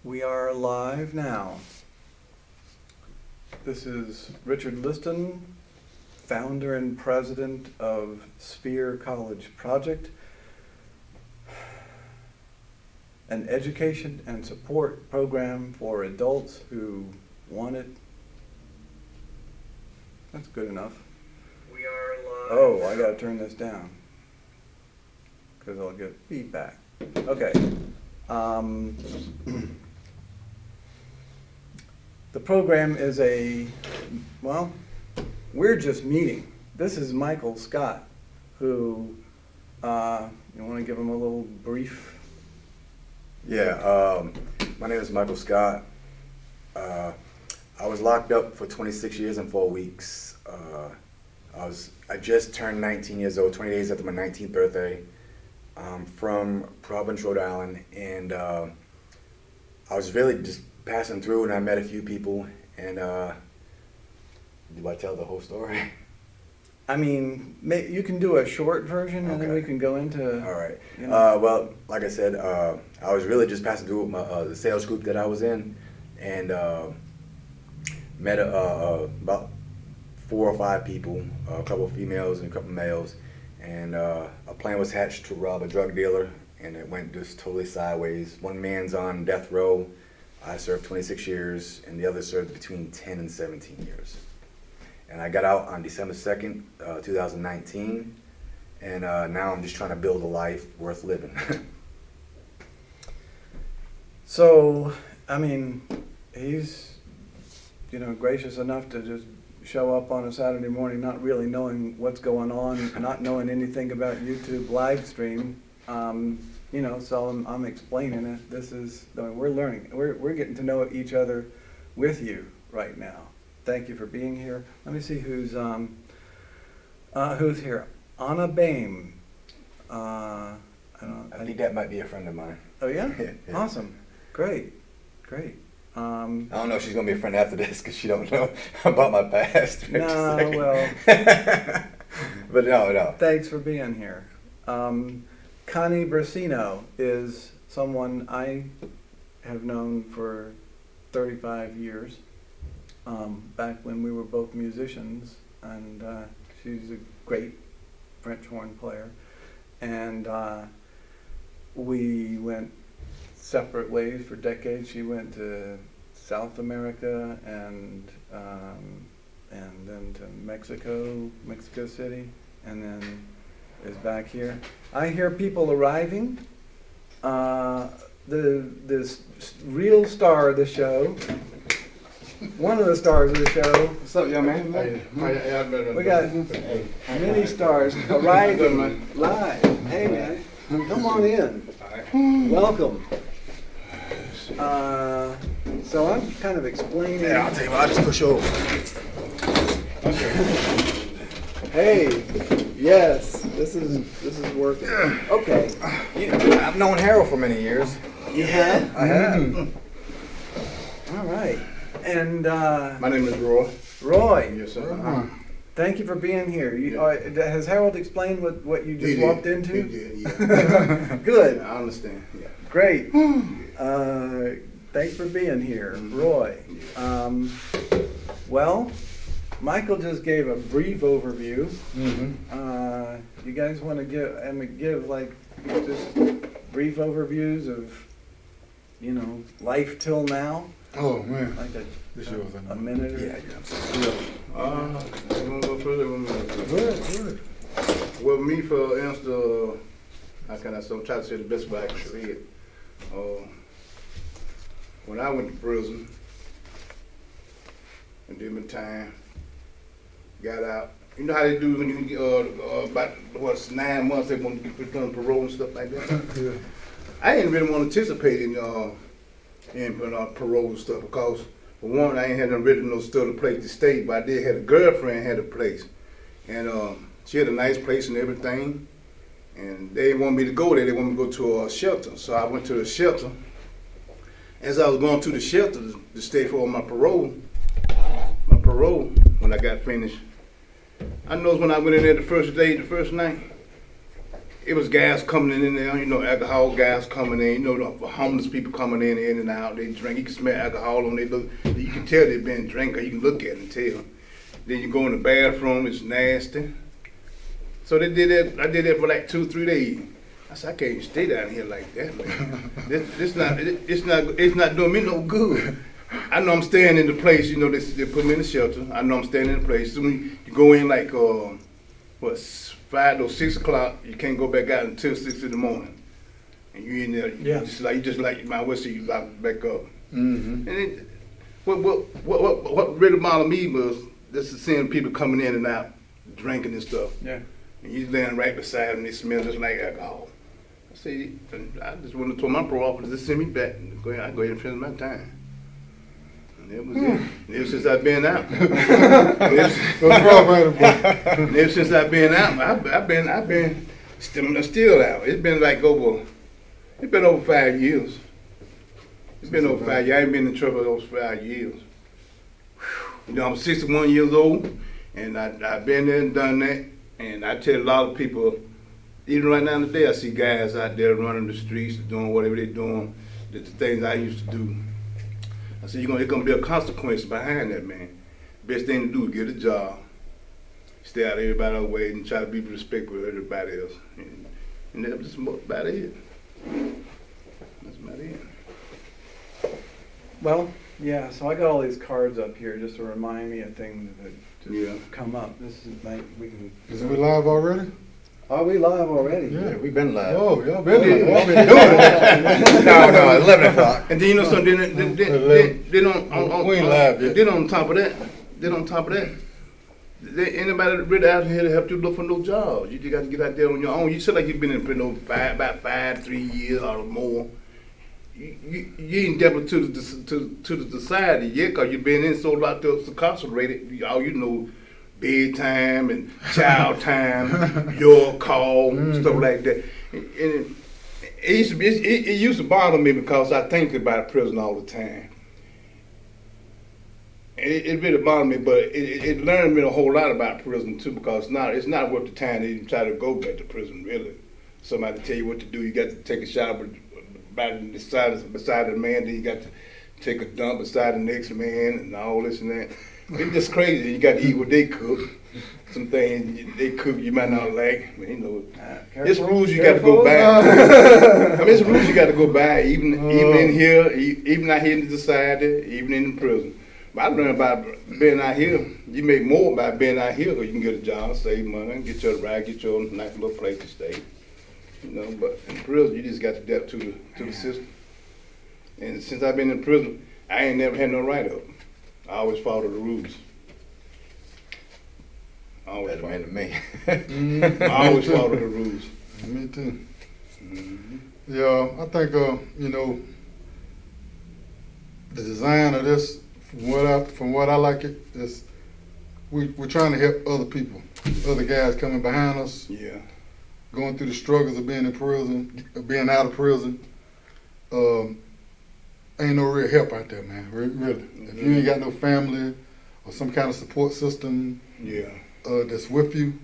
We are live now. This is Richard Liston, founder and president of Sphere College Project, an education and support program for adults who want it. That's good enough. We are live. Oh, I gotta turn this down because I'll get feedback. Okay. The program is we're just meeting. This is Michael Scott, who, you want to give him a little brief? Yeah, my name is Michael Scott. I was locked up for 26 years and 4 weeks. I just turned 19 years old, 20 days after my 19th birthday. I'm from Providence, Rhode Island, and I was really just passing through, and I met a few people. And do I tell the whole story? I mean, you can do a short version, and then we can go into. All right. You know. Well, like I said, I was really just passing through with my the sales group that I was in, and met about 4 or 5 people, a couple of females and a couple of males, and a plan was hatched to rob a drug dealer, and it went just totally sideways. One man's on death row. I served 26 years, and the other served between 10 and 17 years. And I got out on December 2nd, 2019, and now I'm just trying to build a life worth living. So, I mean, he's, gracious enough to just show up on a Saturday morning, not really knowing what's going on, not knowing anything about YouTube live stream. So I'm explaining it. We're learning. We're getting to know each other with you right now. Thank you for being here. Let me see who's here. Anna Bain. I think that might be a friend of mine. Oh yeah? Yeah. Awesome. Great. I don't know if she's gonna be a friend after this because she don't know about my past. No, well. But no. Thanks for being here. Connie Brasino is someone I have known for 35 years, back when we were both musicians, and she's a great French horn player. And we went separate ways for decades. She went to South America and then to Mexico City, and then is back here. I hear people arriving. This real star of the show, one of the stars of the show. What's up, young man? We got many stars arriving live. Hey man, come on in. Welcome. So I'm kind of explaining. Yeah, I'll tell you what, I'll just push over. Hey, yes, this is working. Okay. I've known Harold for many years. You have? I have. All right. And My name is Roy. Roy, Yes, sir. thank you for being here. Has Harold explained what you just walked into? He did, yeah. Good. I understand, yeah. Great. Thanks for being here, Roy. Well, Michael just gave a brief overview. Mm-hmm. You guys want to give like just brief overviews of, life till now? Oh, man. Like This yours, I a know. minute or Yeah, You want to go further? Good. Well, me, for instance, how can I try to say the best way I can say it? When I went to prison and did my time, got out. You know how they do when you about 9 months they want to get put on parole and stuff like that. Yeah. I didn't really want to participate in parole and stuff because, for one, I ain't had no original still a place to stay, but I did have a girlfriend had a place, and she had a nice place and everything, and they didn't want me to go there. They wanted me to go to a shelter, so I went to the shelter. As I was going to the shelter to stay for my parole, when I got finished, I noticed when I went in there the first night, it was gas coming in there, you know, alcohol gas coming in, you know, the homeless people coming in and out, they drink, you can smell alcohol on their look, you can tell they've been drinking, you can look at it and tell. Then you go in the bathroom, it's nasty. So they did that, I did that for like 2-3 days. I said, I can't stay down here like that, man. It's not doing me no good. I know I'm staying in the place, you know, they put me in the shelter. I know I'm staying in the place. Soon you go in like, 5 or 6 o'clock, you can't go back out until 6 in the morning. And you in there, Yeah. you just like my whistle, you lock back up. Mm-hmm. And it, what really bothered me was just seeing people coming in and out, drinking and stuff. Yeah. And you laying right beside them, they smell just like alcohol. I said, I just went to told my parole officer to send me back. I go ahead and finish my time. And that was it. And ever since I've been out. And ever since I've been out, I've been still out. It's been over 5 years. It's been over 5 years. I ain't been in trouble those 5 years. You know, I'm 61 years old, and I've been there and done that. And I tell a lot of people, even right now today, I see guys out there running the streets, doing whatever they're doing, the things I used to do. I said, there's gonna be a consequence behind that, man. Best thing to do is get a job, stay out of everybody's way, and try to be respectful of everybody else. And that's just about it. That's about it. Well, yeah, so I got all these cards up here just to remind me of things that just come up. This is like, we can. Is we live already? Are we live already? Yeah. We've been live. Oh, y'all been live. Yeah. Y'all been doing it. No, 11 o'clock. And then you know something, then We ain't live yet. Then on top of that, anybody really out here to help you look for no jobs. You just got to get out there on your own. You said like you've been in prison about 3 years or more. You ain't dealt to the society yet, cause you've been in so locked up, incarcerated. All you know, bedtime and child time, your call, stuff like that. And it used to bother me because I think about prison all the time. It really bothered me, but it learned me a whole lot about prison too, because it's not worth the time to even try to go back to prison, really. Somebody tell you what to do, you got to take a shower beside the man, then you got to take a dump beside the next man and all this and that. It's just crazy. You got to eat what they cook. Some things they cook you might not like, but you know. It's rules you got to go by. I mean, it's rules you got to go by, even in here, even out here in the society, even in the prison. But I learned about being out here. You make more by being out here, because you can get a job, save money, and get your ride, get your nice little place to stay. You know, but in prison, you just got to adapt to the system. And since I've been in prison, I ain't never had no write-up. I always follow the rules. I always follow the rules. Me too. Mm-hmm. Yeah, I think, the design of this, from what I like it, is we're trying to help other people, other guys coming behind us, Yeah. going through the struggles of being in prison, being out of prison. Ain't no real help out there, man. Really. If you ain't got no family or some kind of support system, Yeah. that's with you,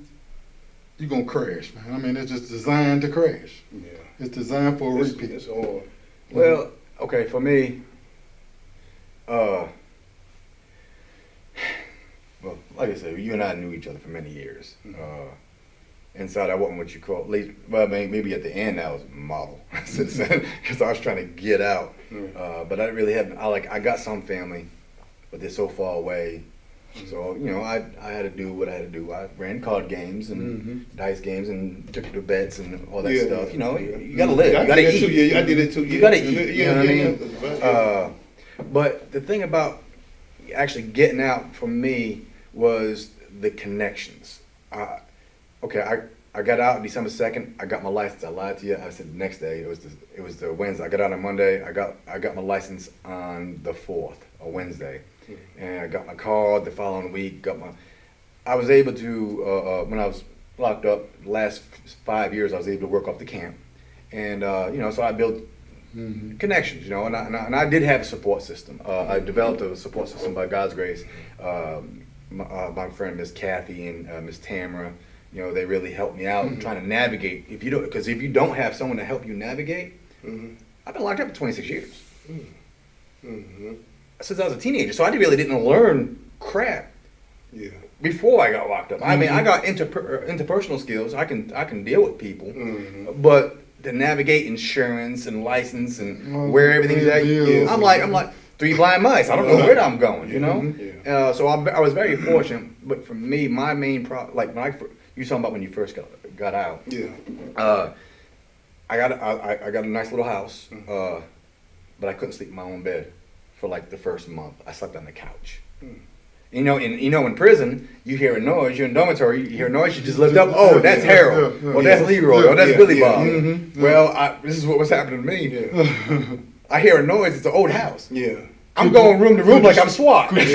you're gonna crash, man. I mean, it's just designed to crash. Yeah. It's designed for a repeat. It's hard. Well, okay, for me, well, like I said, you and I knew each other for many years. Inside, I wasn't what you call, well, maybe at the end I was a model, because I was trying to get out. But I really haven't. I got some family, but they're so far away. So I had to do what I had to do. I ran card games and dice games and took the bets and all that stuff. You gotta live. You gotta eat. I did it too. You gotta eat. You know what I mean? But the thing about actually getting out for me was the connections. I got out December 2nd. I got my license. I lied to you. I said the next day. It was the Wednesday. I got out on Monday. I got my license on the 4th, or Wednesday, and I got my card the following week. I was able to when I was locked up the last 5 years. I was able to work off the camp, and so I built connections. And I did have a support system. I developed a support system by God's grace. My friend Miss Kathy and Miss Tamara. You know, they really helped me out trying to navigate. Because if you don't have someone to help you navigate, I've been locked up for 26 years since I was a teenager. So I really didn't learn crap Yeah. before I got locked up. I mean, I got interpersonal skills. I can deal with people, but to navigate insurance and license and where everything's at, Yeah. I'm like three blind mice. I don't know where I'm going, you know. So I was very fortunate. But for me, my main problem, like when you were talking about when you first got out. Yeah. I got a nice little house, but I couldn't sleep in my own bed for like the first month. I slept on the couch. You know, in prison, you hear a noise. You're in dormitory. You hear a noise. You just lift up. Oh, that's Harold. Or that's Leroy. Or that's Billy Bob. Well, this is what was happening to me. I hear a noise. It's an old house. Yeah. I'm going room to room like I'm SWAT. Could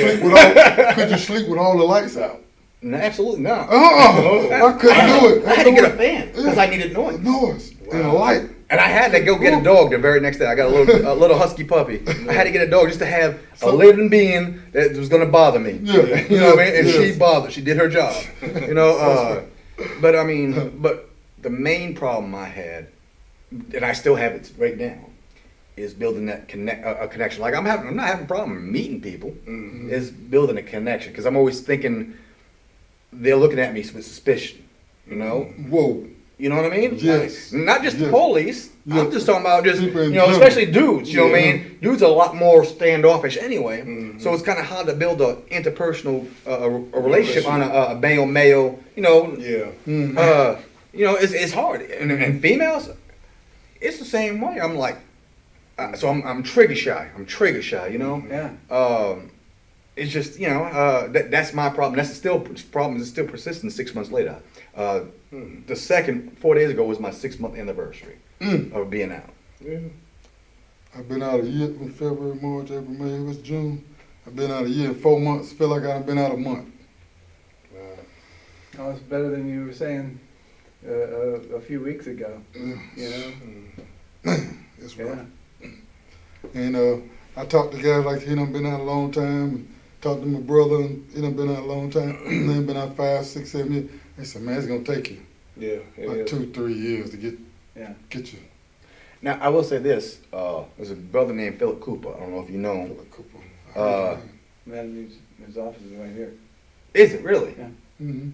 you sleep with all the lights out? No, absolutely not. I couldn't do it. I had to get a fan because I needed noise. Noise and a light. And I had to go get a dog the very next day. I got a little husky puppy. I had to get a dog just to have a living being that was going to bother me. Yeah. You know what I mean? And she did her job. You know, but I mean, but the main problem I had, and I still have it right now, is building that connection. Like I'm not having a problem meeting people. Is building a connection because I'm always thinking they're looking at me with suspicion. You know. Whoa. You know what I mean? Yes. Not just the Yes. police. Yeah. I'm just talking about just, People in you know, general. especially dudes. You know what I mean? Dudes are a lot more standoffish anyway. So it's kind of hard to build a interpersonal a relationship on a male, you know. Yeah. You know, it's hard. And females, it's the same way. I'm like, so I'm trigger shy. You know. Yeah. It's just, you know, that's my problem. That's still problem is still persistent 6 months later. The second 4 days ago was my 6-month anniversary of being out. Yeah. I've been out a year in February, March, April, May. It was June. I've been out a year and 4 months. Feel like I've been out a month. Oh, it's better than you were saying a few weeks ago. You know. It's Yeah. rough. And I talked to guys like he done been out a long time. Talked to my brother, and he done been out a long time. They been out 5, 6, 7 years. They said, man, it's gonna take you Yeah. like 2, 3 years to get you. Now, I will say this. There's a brother named Philip Cooper. I don't know if you know him. Like Cooper. Man, his office is right here. Is it really? Yeah. Mm-hmm.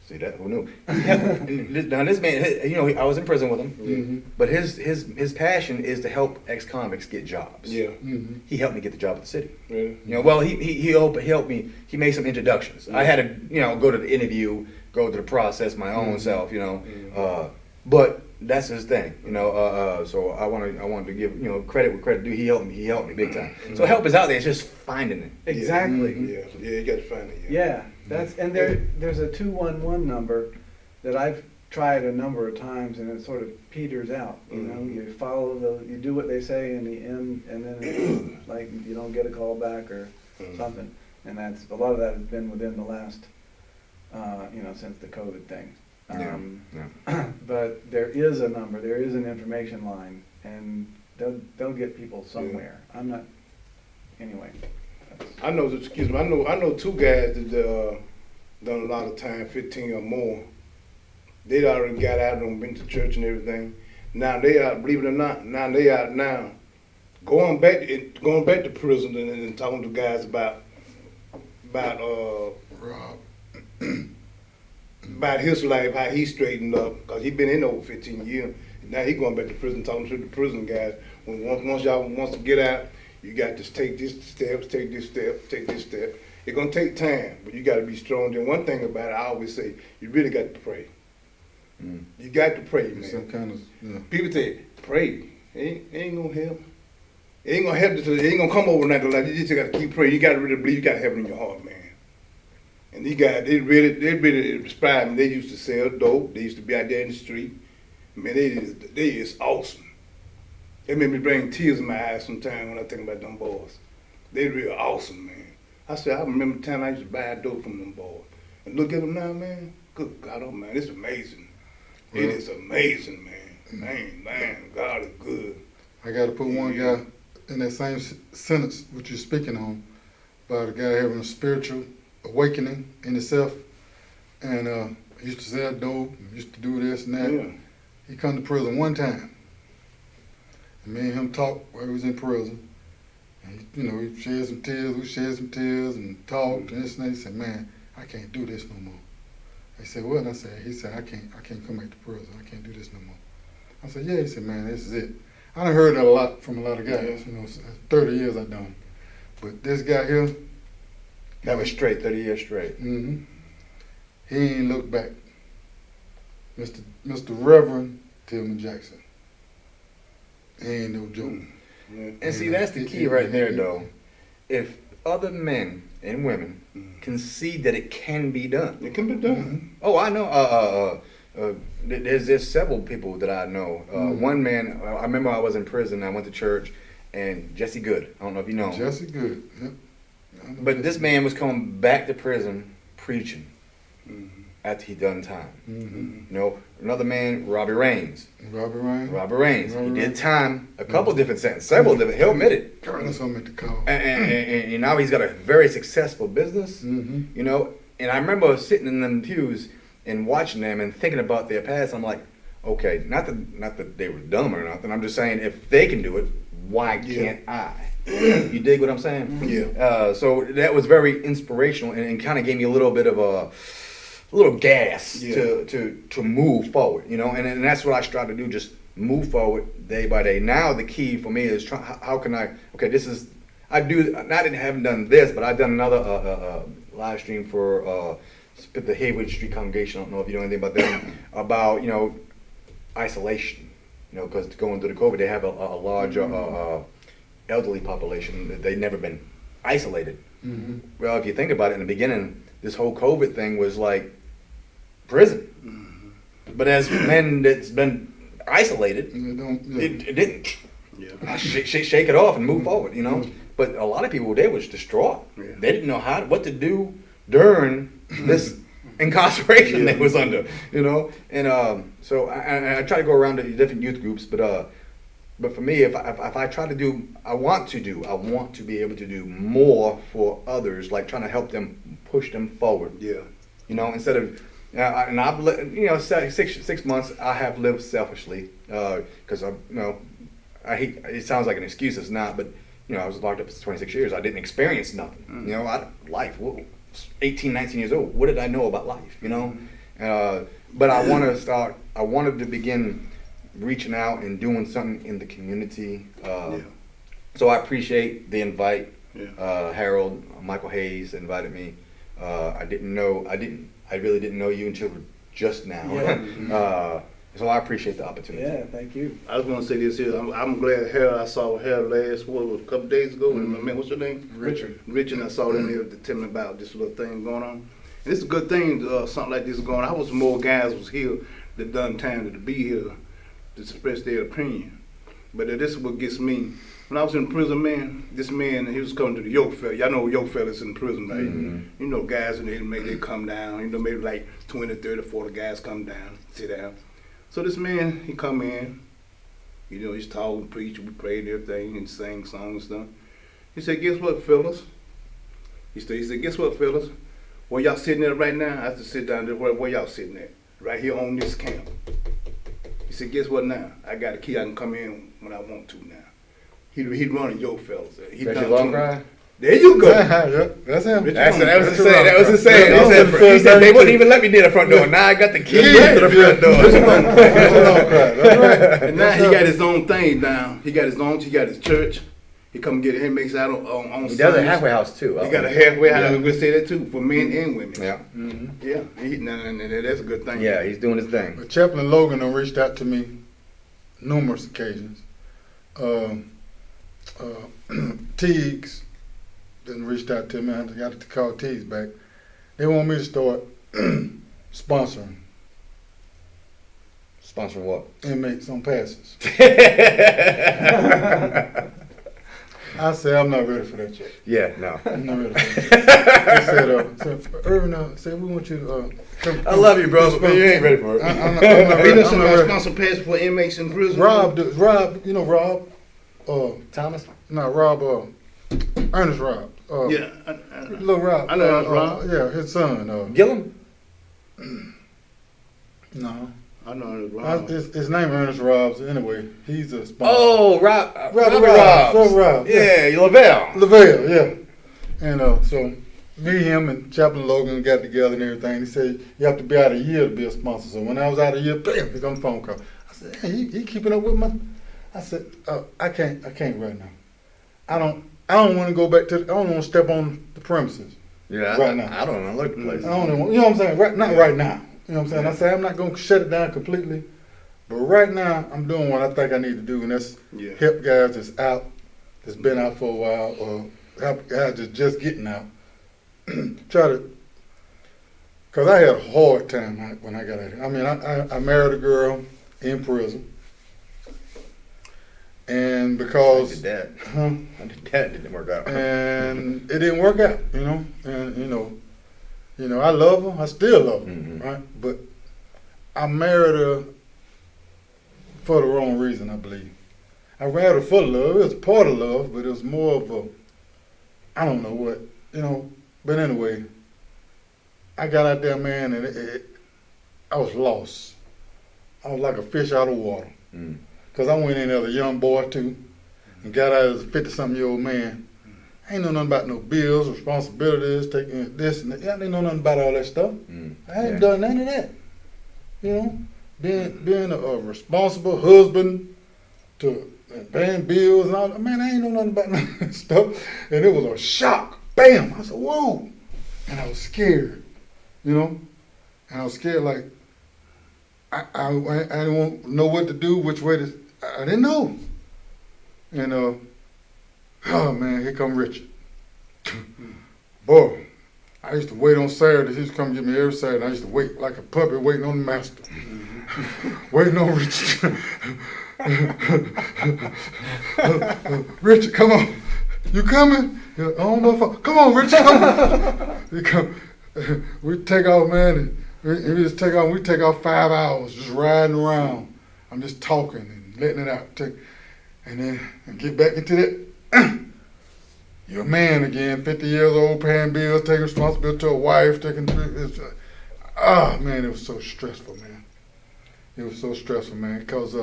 See that? Who knew? Now this man, you know, I was in prison with him, Mm-hmm. but his passion is to help ex-convicts get jobs. Yeah. Mm-hmm. He helped me get the job at the city. Yeah. You know, well, he helped me. He made some introductions. I had to, you know, go to the interview, go through the process my own self. You know, but that's his thing. You know, so I wanted to give, you know, credit where credit due. He helped me big time. So help is out there. It's just finding it. Exactly. Yeah. Yeah. You got to find it. Yeah, there's a 211 number that I've tried a number of times and it sort of peters out. You know, you you do what they say in the end, and then it's like you don't get a call back or something. And that's a lot of that has been within the last, you know, since the COVID thing. But there is a number, there is an information line, and they'll get people somewhere. I'm not. Anyway. I know. Excuse me. I know 2 guys that done a lot of time, 15 or more. They already got out and been to church and everything. Now they are, believe it or not, now they out now, going back to prison and talking to guys about Rob. about his life, how he straightened up, because he been in over 15 years. Now he going back to prison, talking to the prison guys. Once y'all wants to get out, you got to take this step, take this step, take this step. It's gonna take time, but you got to be strong. Then one thing about it, I always say, you really got to pray. You got to pray, man. Some kind of, yeah. People say, pray. It ain't gonna help. It ain't gonna help. It ain't gonna come overnight. Like, you just gotta keep praying. You gotta really believe. You gotta have it in your heart, man. And these guys, they really inspired me. They used to sell dope. They used to be out there in the street. Man, they is awesome. They made me bring tears in my eyes sometimes when I think about them boys. They real awesome, man. I said, I remember the time I used to buy dope from them boys. And look at them now, man. Good God, oh man, it's amazing. It is amazing, man. Man, God is good. I got to put one guy in that same sentence which you're speaking on about a guy having a spiritual awakening in himself, and used to sell dope, used to do this and that. Yeah. He come to prison one time. And me and him talked while he was in prison. And, you know, he shed some tears, we shed some tears and talked and this and that. He said, man, I can't do this no more. I said, what? And I said, he said, I can't come back to prison. I can't do this no more. I said, yeah. He said, man, this is it. I done heard that a lot from a lot of guys, you know, 30 years I done. But this guy here, That was straight, 30 years straight. he ain't looked back. Mr. Reverend Tillman Jackson. He ain't no joke. And see, that's the key right there, though. If other men and women can see that it can be done. It can be done. Oh, I know. There's several people that I know. One man, I remember I was in prison. I went to church, and Jesse Good. I don't know if you know him. Jesse Good. Yep. I know But Jesse. this man was coming back to prison preaching after he done time. Mhm. You know, another man, Robbie Raines. Robert Ryan. Robert Raines. He Robert did Raines. time, a couple different sentences, several different. He'll admit it. God, that's what I meant to call. And now he's got a very successful business. Mm-hmm. You know, and I remember sitting in them pews and watching them and thinking about their past. I'm like, okay, not that they were dumb or nothing. I'm just saying if they can do it, why can't I? You dig what I'm saying? Yeah. So that was very inspirational and kind of gave me a little bit of a little gas to move forward. You know, and that's what I strive to do, just move forward day by day. Now the key for me is how can I? Okay, this is I haven't done this, but I've done another live stream for the Haywood Street Congregation. I don't know if you know anything about them about isolation. You know, because going through the COVID, they have a large elderly population that they've never been isolated. Mm-hmm. Well, if you think about it, in the beginning, this whole COVID thing was like prison. But as men that's been isolated, it didn't. Yeah. Shake it off and move forward, you know. But a lot of people, they was distraught. Yeah. They didn't know what to do during this incarceration they was under, you know. And so I try to go around to different youth groups, but for me, if I try to do, I want to be able to do more for others, like trying to help them, push them forward. Yeah. You know, instead of, and I've, 6 months I have lived selfishly, because I hate, it sounds like an excuse, it's not, but I was locked up for 26 years. I didn't experience nothing. Life, 18, 19 years old. What did I know about life? You know, but I wanted to begin reaching out and doing something in the community. So I appreciate the invite. Harold, Michael Hayes invited me. I really didn't know you until just now. Yeah. So I appreciate the opportunity. Yeah, thank you. I just want to say this here. I'm glad Harold. I saw Harold last a couple days ago. What's your name? Richard. Richard. I saw them here to tell me about this little thing going on. And it's a good thing. Something like this going on. I wish more guys was here that done time to be here to express their opinion. But this is what gets me. When I was in prison, man, this man, he was coming to the yoke fella. Y'all know yoke fellas in prison, right? Mm-hmm. You know, guys in the inmate, they come down. Maybe like 20, 30, 40 guys come down, sit down. So this man, he come in, he's talking, preach, we prayed everything, and sang songs and stuff. He said, guess what, fellas? He said, guess what, fellas? Where y'all sitting at right now? I have to sit down there. Where y'all sitting at? Right here on this camp. He said, guess what now? I got a key, I can come in when I want to now. He'd running your fellas. That's your long cry? There you go. Yep, that's him. That was the saying. He said they wouldn't even let me near the front door. Now I got the key to the front door. And now he got his own thing down. He got his church. He come get it. He makes out on He does a Sundays. halfway house too. He got a halfway house. I'm gonna say that too for men and women. Yeah. Yeah. That's a good thing. Yeah, he's doing his thing. But Chaplain Logan done reached out to me numerous occasions. Teagues done reached out to me. I got to call Teagues back. They want me to start sponsoring Sponsoring what? inmates on passes. I said, I'm not ready for that yet. Yeah, no. I'm not ready for that. They said, Irvin said, we want you to come. I love you, bro, but you ain't ready for it. I'm not He ready. done I'm not ready. sponsor pass for inmates in prison. Rob, you know Rob? Thomas? No, Rob, Ernest Rob. Yeah. Little Rob. I know Ernest Rob. Yeah, his son. Gillum? No. I know it's wrong. His name Ernest Robs. Anyway, he's a sponsor. Oh, Robert Robert Robs. Yeah, Lavelle. Lavelle, yeah. And so me, him, and Chaplain Logan got together and everything. He said you have to be out a year to be a sponsor. So when I was out a year, bam, he got a phone call. I said, hey, he keeping up with my. I said, I can't right now. I don't want to go back to. I don't want to step on the premises. Yeah, right now. I don't know. Look at the place. I don't even, you know what I'm saying? Right, not right now. You know what I'm saying? Yeah. I say I'm not gonna shut it down completely, but right now I'm doing what I think I need to do, and that's help guys that's out, that's been out for a while, or help guys that's just getting out. Try to, cause I had a hard time when I got out here. I mean, I married a girl in prison, and because I did that. huh? I did that. Didn't work out. And it didn't work out, you know. And you know, I love her. I still love her, Mhm. right? But I married her for the wrong reason, I believe. I married her for love. It was part of love, but it was more of a, I don't know what, you know. But anyway, I got out there, man, and I was lost. I was like a fish out of water. Mm. Because I went in as a young boy, too, and got out as a 50-something-year-old man. I ain't know nothing about no bills, responsibilities, taking this and that. I didn't know nothing about all that stuff. Mm. I ain't done none of that. You know, being a responsible husband to and paying bills and all that. Man, I ain't know nothing about none of that stuff. And it was a shock. Bam! I said, whoa! And I was scared, you know? And I was scared like, I didn't want to know what to do, which way to, I didn't know. And oh man, here come Richard. Boy, I used to wait on Saturdays. He used to come get me every Saturday. I used to wait like a puppy waiting on the master. Waiting on Richard. Richard, come on. You coming? I don't know if come on, Richard, come on. He come. We take off, man, and we just take off. We take off 5 hours just riding around. I'm just talking and letting it out. And then get back into that. You're a man again, 50 years old, paying bills, taking responsibility to a wife, man, it was so stressful, man. It was so stressful, man, because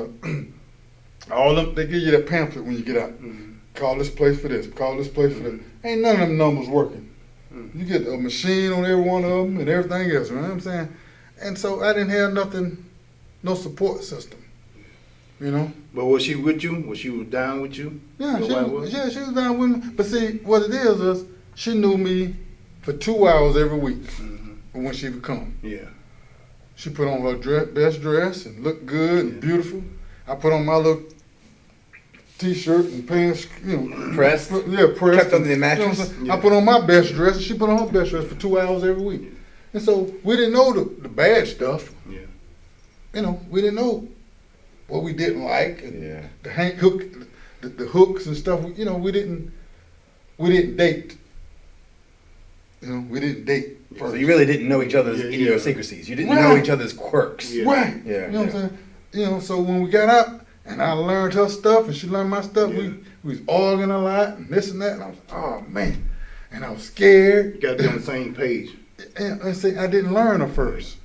all them, they give you that pamphlet when you get out. Mm-hmm. Call this place for this, call this place for that. Ain't none of them numbers working. Mm-hmm. You get a machine on every one of them and everything else, you know what I'm saying? And so I didn't have nothing, no support system. You know? But was she with you? Was she down with you? Yeah, she was down with me. But see, what it is she knew me for 2 hours every week when she would come. Yeah. She put on her best dress and looked good and beautiful. I put on my little T-shirt and pants, you know. Pressed? Yeah, pressed. Kept under the mattress? You know I put on my best dress and she put on her best dress for 2 hours every week. And so we didn't know the bad stuff. Yeah. You know, we didn't know what we didn't like, and the hooks and stuff. You know, we didn't date. You know, we didn't date first. So you really didn't know each other's idiosyncrasies. You didn't know each other's quirks. Yeah. Right. Yeah. You know what I'm saying? You know, so when we got out and I learned her stuff and she learned my stuff, we was arguing a lot and this and that. And I was like, oh man, and I was scared. You got to be on the same page. And see, I didn't learn her first.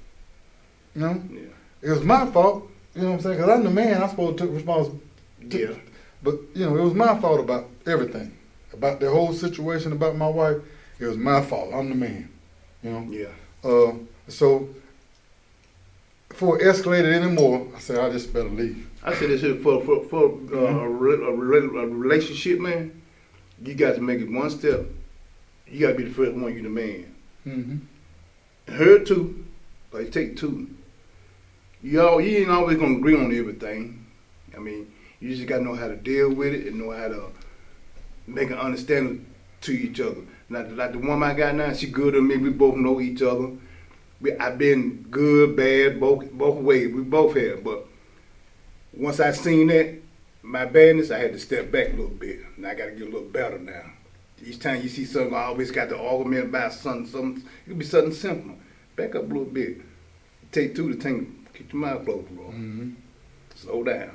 You know, it was my fault. You know what I'm saying? Because I'm the man. I'm supposed to take responsibility. Yeah. But, you know, it was my fault about everything. About the whole situation, about my wife. It was my fault. I'm the man. You know? Yeah. So, before it escalated anymore, I said, I just better leave. I said this here for a relationship, man, you got to make it one step. You got to be the first one, you the man. Mm-hmm. Her too, but it take two. You ain't always gonna agree on everything. I mean, you just gotta know how to deal with it and know how to make an understanding to each other. Like the woman I got now, she good to me. We both know each other. I've been good, bad, both ways. We both have. But once I seen that, my badness, I had to step back a little bit. Now I gotta get a little better now. Each time you see something, I always got to argument about something. It could be something simple. Back up a little bit. Take two to tango. Keep your mouth closed, bro. Mm-hmm. Slow down.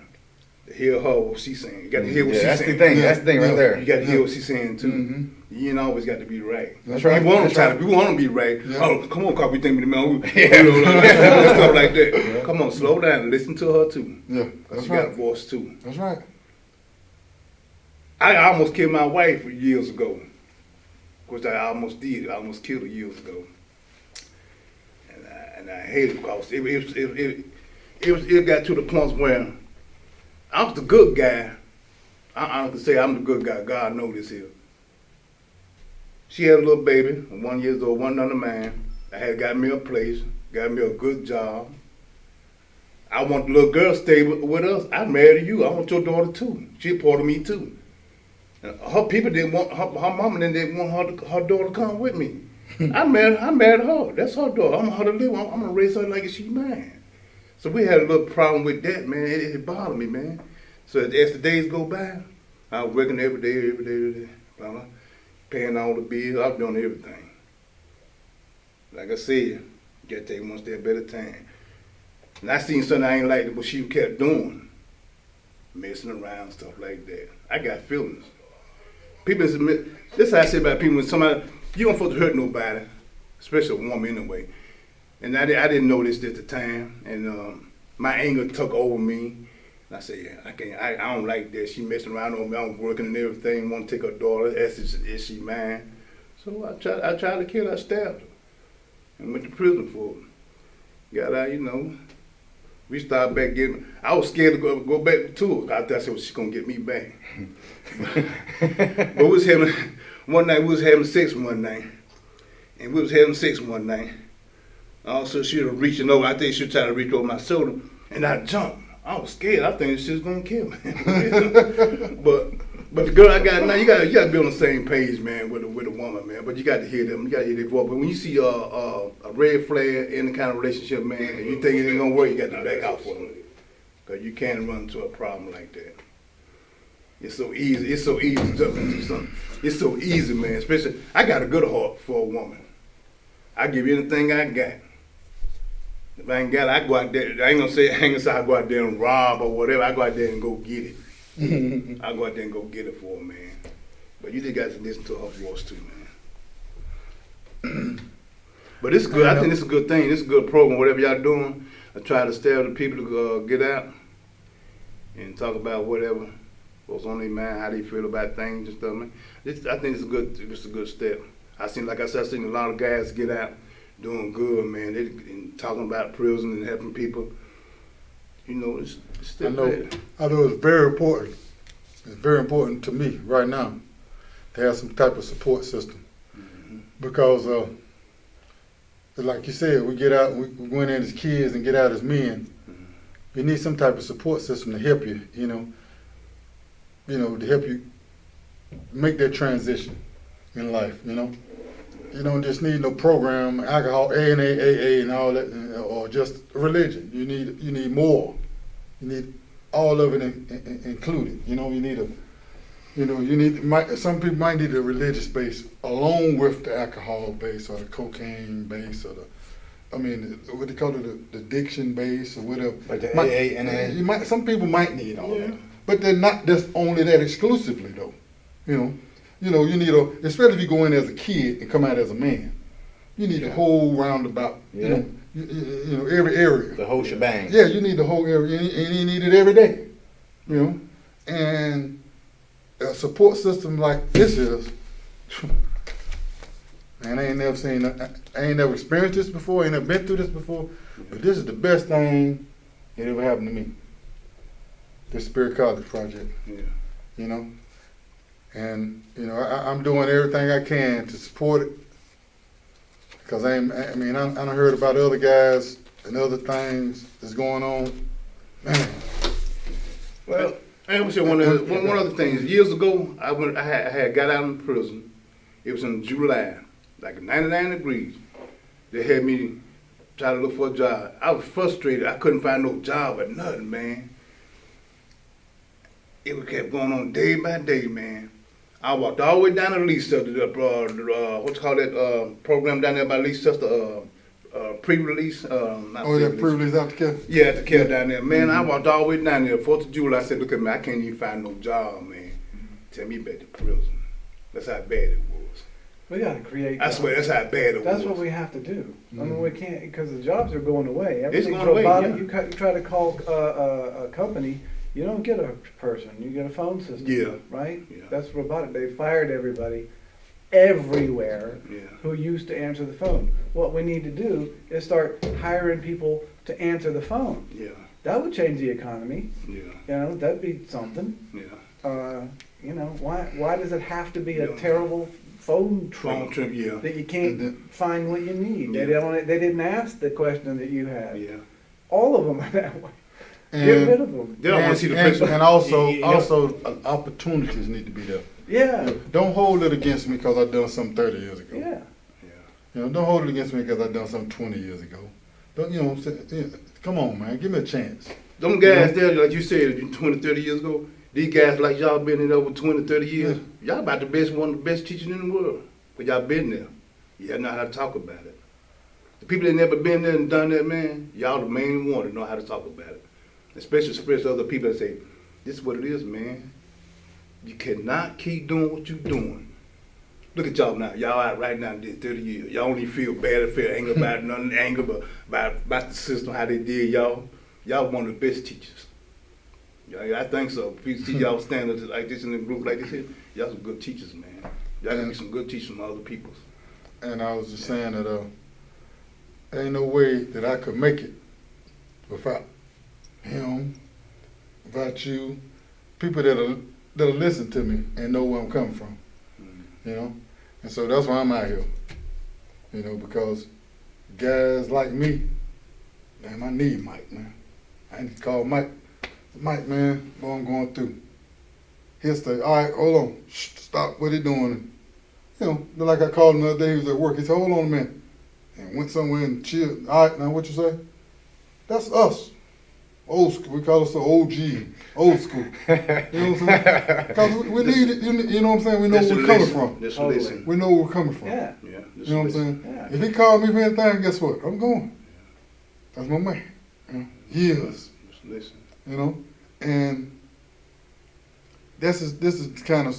to hear her what she's saying. You got to hear what Yeah, she's that's saying. the thing. That's the thing right there. You got to hear what she's saying too. Mhm. You ain't always got to be right. That's right. We want That's to right. we want to be right. Yeah. Oh, come on, cause we think we the man. Stuff like that. Come on, slow down and listen to her too. Yeah, Cause that's she got a right. voice too. That's right. I almost killed my wife years ago. Which I almost did. I almost killed her years ago. And I hated it because it got to the point where I was the good guy. I can say I'm the good guy. God knows this here. She had a little baby, 1 year old, one under man. I had got me a place, got me a good job. I want the little girl to stay with us. I married you. I want your daughter too. She a part of me too. Her people didn't want her mama didn't want her daughter to come with me. I married her. That's her daughter. I'm her to live. I'm gonna raise her like she's mine. So we had a little problem with that, man. It bothered me, man. So as the days go by, I was working every day, blah, blah, paying all the bills. I was doing everything. Like I said, you gotta take one step at a time. And I seen something I ain't liked, but she kept doing, messing around, stuff like that. I got feelings. People, this is how I say about people, when somebody, you don't supposed to hurt nobody, especially a woman anyway. And I didn't know this at the time, and my anger took over me. And I said, yeah, I don't like that. She messing around on me. I'm working and everything. Want to take her daughter. Is she mine? So I tried to kill her. I stabbed her, and went to prison for it. Got out, you know. We started back getting. I was scared to go back to her. I thought she was gonna get me back. But we was having one night. We was having sex one night, and we was having sex one night. Also, she was reaching over. I think she was trying to reach over my shoulder, and I jumped. I was scared. I think she was gonna kill me. but the girl I got now, you gotta be on the same page, man, with a woman, man. But you got to hear them. You got to hear their voice. But when you see a red flag in the kind of relationship, man, and you think it ain't gonna work, you got to back out for them, cause you can't run into a problem like that. It's so easy. It's so easy to jump into something. It's so easy, man. Especially, I got a good heart for a woman. I give you anything I got. If I ain't got it, I go out there. I ain't gonna say I go out there and rob or whatever. I go out there and go get it. I go out there and go get it for her, man. But you just got to listen to her voice too, man. But it's good. I think it's a good thing. It's a good program. Whatever y'all doing, I try to stay with the people to get out and talk about whatever what's on their mind, how they feel about things and stuff, man. I think it's a good step. I seen a lot of guys get out doing good, man. They talking about prison and helping people. You know, it's still there. I know it's very important. It's very important to me right now to have some type of support system. Mm-hmm. Because, like you said, we get out, we went in as kids and get out as men. Mm-hmm. You need some type of support system to help you, to help you make that transition in life, You don't just need no program, alcohol, AA, and all that, or just religion. You need more. You need all of it included. Some people might need a religious base along with the alcohol base or the cocaine base or what they call it, the addiction base or whatever. Like the AA, NA. Some people might need all that, but they're not just only that exclusively though. You need especially if you go in as a kid and come out as a man, you need the whole roundabout, every area. The whole shebang. Yeah, you need the whole area, and you need it every day, And a support system like this is, man, I ain't never experienced this before, I ain't never been through this before, but this is the best thing that ever happened to me. This Spirit College project, And I'm doing everything I can to support it, because I done heard about other guys and other things that's going on. Man. Well, I was saying one other thing. Years ago, I had got out of prison. It was in July, like 99 degrees. They had me try to look for a job. I was frustrated. I couldn't find no job or nothing, man. It kept going on day by day, man. I walked all the way down to Leicester, program down there by Leicester, pre-release. Not Oh, that pre-release. pre-release out the care? Yeah, at the care down there. Man, I walked all the way down there. 4th of July, I said, look at me, I can't even find no job, man. Tell me about the prison. That's how bad it was. We gotta create. I swear, that's how bad it was. That's what we have to do. I mean, we can't, because the jobs are going away. Everything's going away, robotic. yeah. You try to call a company, you don't get a person, you get a phone system. Yeah. Right? Yeah. That's robotic. They fired everybody everywhere Yeah. who used to answer the phone. What we need to do is start hiring people to answer the phone. Yeah. That would change the economy. Yeah. You know, that'd be something. Yeah. You know, why does it have to be a Yeah. terrible phone Phone tree trip, yeah. that you can't find what you need? Yeah. They didn't ask the question that you had. Yeah. All of them are that way. Get And, rid of them. They don't want to see the and, person. and also, Yeah. opportunities need to be there. Yeah, Don't hold it against me because I done something 30 years ago. yeah. You know, don't hold it against me because I done something 20 years ago. Don't, you know what I'm saying? Yeah, come on, man, give me a chance. Them guys there, like you said, 20, 30 years ago, these guys like y'all been in over 20, 30 years, y'all about the best, one of the best teachers in the world. But y'all been there. Y'all know how to talk about it. The people that never been there and done that, man, y'all the main one to know how to talk about it. Especially express to other people that say, this is what it is, man. You cannot keep doing what you're doing. Look at y'all now. Y'all out right now did 30 years. Y'all don't even feel bad or feel anger about nothing, anger about the system, how they did y'all. Y'all one of the best teachers. Yeah, I think so. If you see y'all standing like this in a group like this here, y'all some good teachers, man. Y'all gotta be some good teachers from other peoples. And I was just saying that ain't no way that I could make it without him, without you, people that'll listen to me and know where I'm coming from. You know? And so that's why I'm out here. You know, because guys like me, damn, I need Mike, man. I need to call Mike. Mike, man, what I'm going through. He'll say, all right, hold on. Shh, stop what he doing. You know, like I called him the other day, he was at work. He said, hold on a minute. And went somewhere and chilled. All right, now what you say? That's us. Old school. We call us the OG. Old school. You know what I'm saying? Because we need it. You know what I'm saying? We know where we're coming from. Just Totally. listen. We know where we're coming from. Yeah. Yeah, just You know what I'm listen. saying? Yeah. If he called me for anything, guess what? I'm going. That's my man. You know? Years. Just listen. You know? And this is the kind of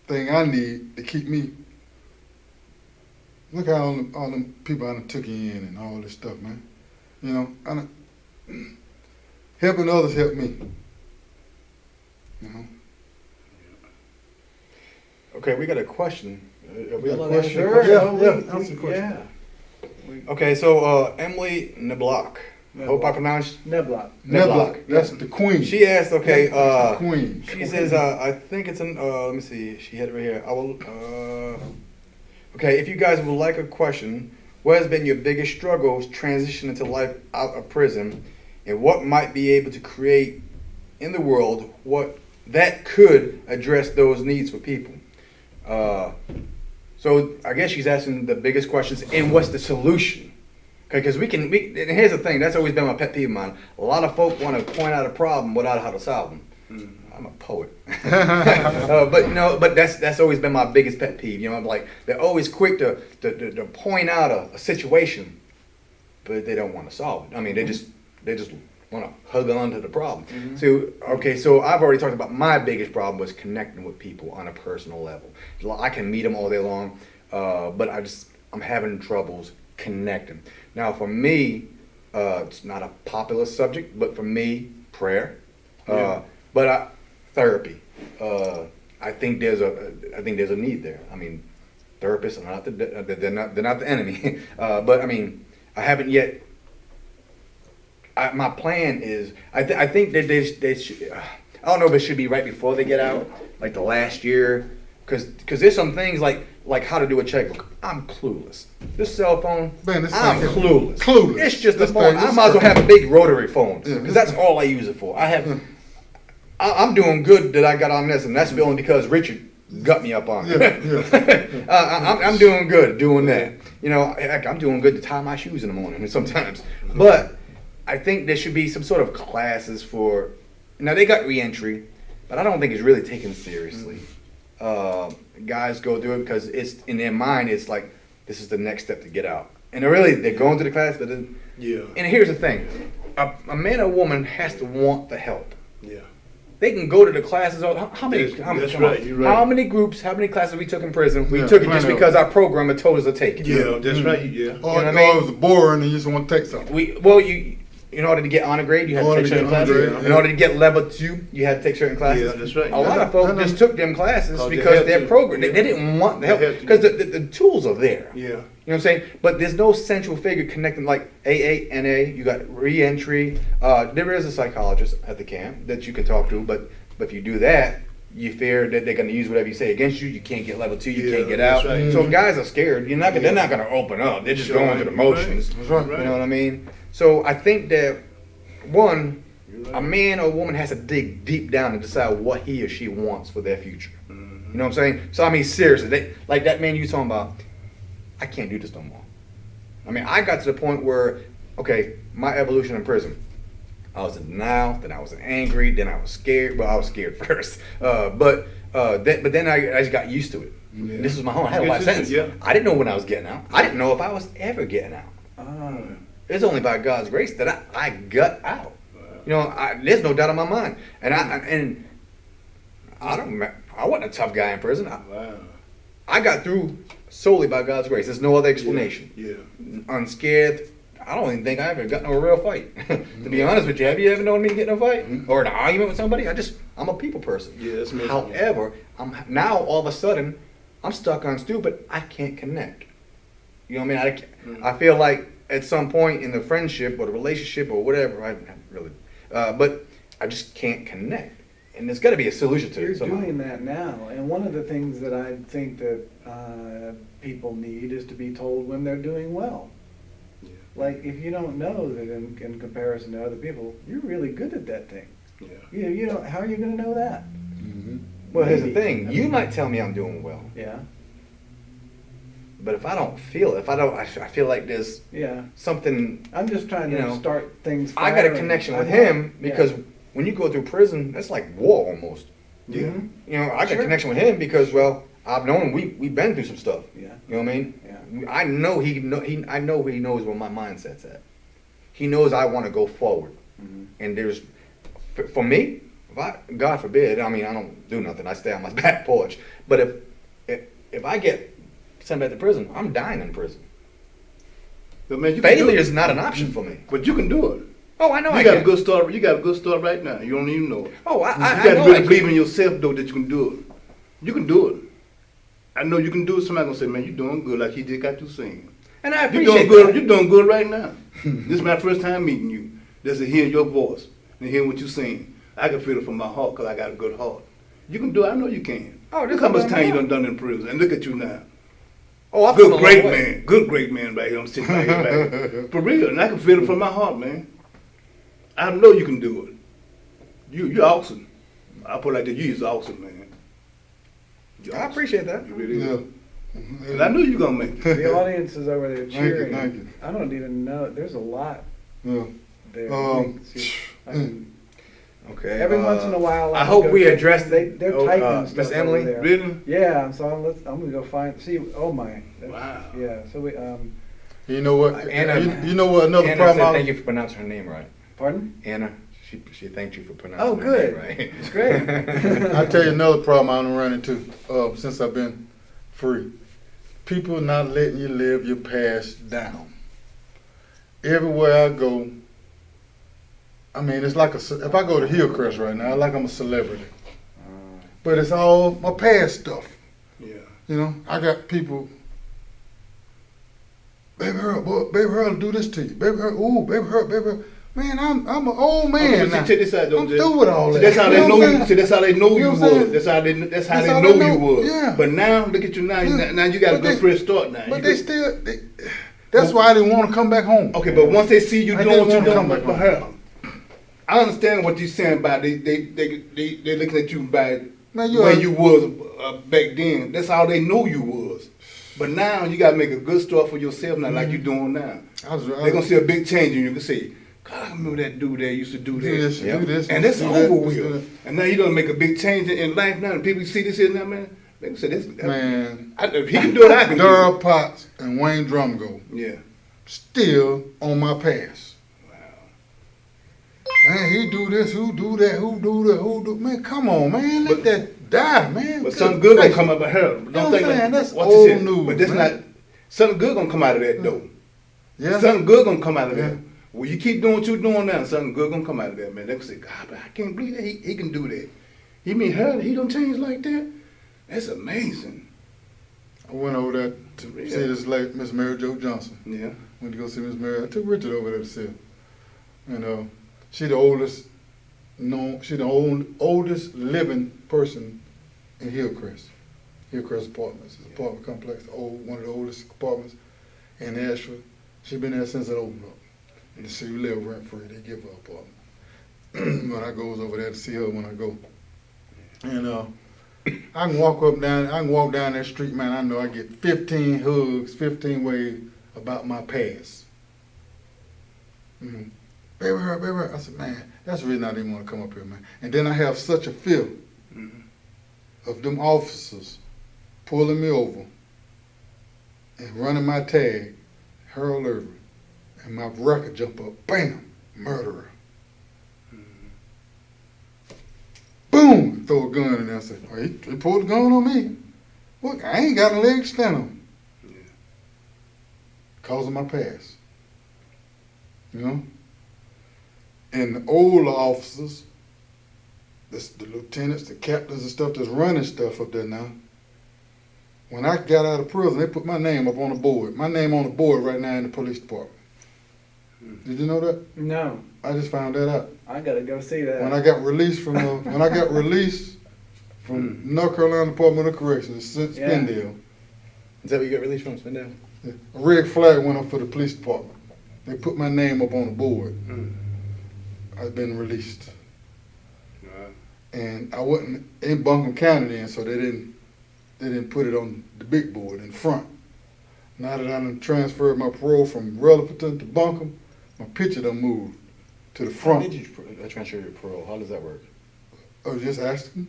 thing I need to keep me. Look how all them people I done took in and all this stuff, man. You know, helping others help me. You know? Okay, we got a question. We got a Well, question? sure. Yeah, Oh, yeah, we- that's a question. Yeah. Okay, so Emily Neblock. Hope I pronounced Neblock. Neblock, that's the queen. She asked, okay, That's the queen. she says, I think it's an, let me see, she had it right here. I will, okay, if you guys would like a question, what has been your biggest struggles transitioning to life out of prison, and what might be able to create in the world what that could address those needs for people? So I guess she's asking the biggest questions, and what's the solution? Because and here's the thing, that's always been my pet peeve of mine. A lot of folk want to point out a problem without how to solve them. I'm a poet. But that's always been my biggest pet peeve. You know, I'm like, they're always quick to point out a situation, but they don't want to solve it. I mean, they just want to hug on to the problem. So I've already talked about my biggest problem was connecting with people on a personal level. I can meet them all day long, but I'm having troubles connecting. Now, for me, it's not a popular subject, but for me, prayer, therapy. I think there's a need there. I mean, therapists are not they're not the enemy, but I mean, I haven't yet. My plan is I think that they should, I don't know if it should be right before they get out, like the last year, because there's some things like how to do a checkbook. I'm clueless. This cell phone, Man, this I'm thing- clueless. clueless. It's just a This phone. thing- I this might as well thing- have a big rotary phone Yeah, because that's all I use it for. I'm doing good that I got on this, and that's only because Richard got me up on it. I'm doing good doing that. You know, heck, I'm doing good to tie my shoes in the morning sometimes. But I think there should be some sort of classes for. Now they got reentry, but I don't think it's really taken seriously. Guys go through it because it's in their mind. It's like this is the next step to get out. And they're going to the class, but then, Yeah. and here's the thing, a man or woman has to want the help. Yeah. They can go to the classes. How many? That's How many? right, Come on. you're right. How many groups? How many classes we took in prison? We Yeah, took it just plenty of because our programmer told us to take it. Yeah, that's right. Yeah. Or, know what I or mean? it was boring and you just want to take something. You in order to get honor grade, you had to Order take to certain get honor classes. grade, In yeah. order to get level 2, you had to take certain classes. Yeah, that's right. A lot of folks just took them classes Cause they because had their to. program, they Yeah. didn't want the They help had to. because the tools are there. Yeah. You know what I'm saying? But there's no central figure connecting like AA, NA. You got reentry. There is a psychologist at the camp that you can talk to, but if you do that, you fear that they're going to use whatever you say against you. You can't get level 2. You Yeah, can't get that's out. right. So if guys are scared, they're not going to open up. They're just Sure. going through the motions. That's right. You know what I mean? So I think that one, You're a right. man or woman has to dig deep down and decide what he or she wants for their future. Mhm. You know what I'm saying? So I mean, seriously, like that man you talking about, I can't do this no more. I mean, I got to the point where, okay, my evolution in prison, I was in denial, then I was angry, then I was scared. Well, I was scared first, but then I just got used to it. Yeah. This was my home. I had a Get life used to sentence. it, yeah. I didn't know when I was getting out. I didn't know if I was ever getting out. Ah, It's only by God's grace that I got out. You know, there's no doubt in my mind. And I wasn't a tough guy in prison. Wow. I got through solely by God's grace. There's no other explanation. Yeah. Unscared. I don't even think I ever got in a real fight. To be honest with you, have you ever known me to get in a fight or an argument with somebody? I'm a people person. Yeah, that's amazing. However, now all of a sudden, I'm stuck on stupid. I can't connect. You know what I mean? I feel like at some point in the friendship or the relationship or whatever, I haven't really, but I just can't connect. And there's got to be a solution to you're it somehow. doing that now, and one of the things that I think that people need is to be told when they're doing well. Yeah. Like, if you don't know that in comparison to other people, you're really good at that thing. Yeah. You don't, how are you gonna know that? Mm-hmm. Well, here's the Maybe. thing. I You mean- might tell me I'm doing well, Yeah, but if I don't feel it, I feel like there's yeah. something. I'm just trying You to know, start things. I got a firing. connection with I know. him because Yeah. when you go through prison, that's like war almost. Yeah. Mhm. You know, I got Sure. a connection with him because, well, I've known him. We've been through some stuff. Yeah. You know what I mean? Yeah. I know I know he knows where my mindset's at. He knows I want to go forward. Mhm. And for me, God forbid, I mean, I don't do nothing. I stay on my back porch. But if I get sent back to prison, I'm dying in prison. But man, you can do Failure it. is not an option for me. But you can do it. Oh, I know You I got a can. good start. You got a good start right now. You don't even know it. Oh, You I got to know I really can. believe in yourself, though, that you can do it. You can do it. I know you can do it. Somebody gonna say, "Man, you're doing good," like he just got you singing. And I You're appreciate doing good. that. You're doing good right now. This is my first time meeting you. Just to hear your voice and hear what you sing. I can feel it from my heart because I got a good heart. You can do it. I know you can. Oh, this Look how is much what time you I'm done in prison, and look at you now. Oh, I've come a Good, long great way. man. Good, great man right here. I'm sitting right here. Right here. For real. And I can feel it from my heart, man. I know you can do it. You're awesome. I put it like that. You is awesome, man. You're I awesome. appreciate that. You really Yeah. is. And I knew you gonna make it. The audience is over there Thank you, cheering. thank you. I don't even know. There's a lot Yeah. there. See, I can- Okay. every once in a while, I can hope go we check- addressed They're oh, typing stuff Miss Emily? over there. Really? Yeah, so I'm gonna go find. See, oh my. Wow. Yeah. So we. You know what? Anna- you know what? Another Anna problem. said I- thank you for pronouncing her name right. Pardon? Anna, she thanked you for pronouncing Oh, her good. name right. It's great. I tell you another problem I'm running into since I've been free. People not letting you live your past down. Everywhere I go, I mean, it's like if I go to Hillcrest right now, like I'm a celebrity. But it's all my past stuff. Yeah. You know, I got people. Baby Earl, boy, Baby Earl do this to you. Baby Earl, ooh, Baby Earl, Baby Earl. Man, I'm an old man now. Check this out, though, I'm Jay. through with all See, that. that's how You they know know what I'm you. saying? See, that's how they know You you know what I'm saying? was. That's how they That's know how you they know. was. Yeah. But now, look at you now. Yeah. Now you got a But good they- fresh start now. But You they good- still, that's why I didn't want to come back home. Okay, but once they see you I doing didn't what you're wanna come doing back for home. her, I understand what you're saying about they looking at you by Man, the way you was back then. That's how they know you was. But now you gotta make a good start for yourself now, like you doing now. They're gonna see a big change, and you can say, "God, I remember that dude that used to do do this, that." do this, And it's do that, over do with. And now you don't make a big change in life now. And people see this here now, man. They can say, "This that. Man, if he can do it, I can do Darryl it." Potts and Wayne Drumgo, Yeah. still on my past. Wow. Man, he do this, who do that, who do that, who do, man, come on, man, let But- that die, man. But something good gonna come up. up of her. know Don't what think I'm saying? like, That's watch old this here. news, But this man. not, something good gonna come out of that though. Yeah. Something good gonna come out of Yeah. that. Well, you keep doing what you're doing now, something good gonna come out of that, man. They can say, God, but I can't believe that he can do that. You mean her, he don't change like that? That's amazing. I went over there to Yeah. see this late Miss Mary Jo Johnson. Yeah. Went to go see Miss Mary. I took Richard over there to see her. And she the oldest oldest living person in Hillcrest. Hillcrest Apartments. It's an apartment complex, one of the oldest apartments in Ashford. She been there since it opened up. And she live rent free. They give her an apartment. When I goes over there to see her when I go. And I can walk down that street, man. I know I get 15 hugs, 15 ways about my past. Baby, I said, man, that's the reason I didn't want to come up here, man. And then I have such a fear of them officers pulling me over and running my tag, Harold Irving, and my record jump up, bam, murderer. Boom, throw a gun in there. I said, oh, he pulled a gun on me. Look, I ain't got a leg to stand on. Yeah. Cause of my past. You know? And the older officers, the lieutenants, the captains and stuff that's running stuff up there now, when I got out of prison, they put my name up on the board. My name on the board right now in the police department. Did you know that? No, I just found that out. I gotta go see that. When I got released from North Carolina Department of Corrections, Spindale, Is that where you got released from, Spindale? a red flag went up for the police department. They put my name up on the board. I've been released. And I wasn't in Buncombe County then, so they didn't put it on the big board in front. Now that I done transferred my parole from Rutherford to Buncombe, my picture done moved to the How front. did you transfer your parole? How does that work? I was just asking.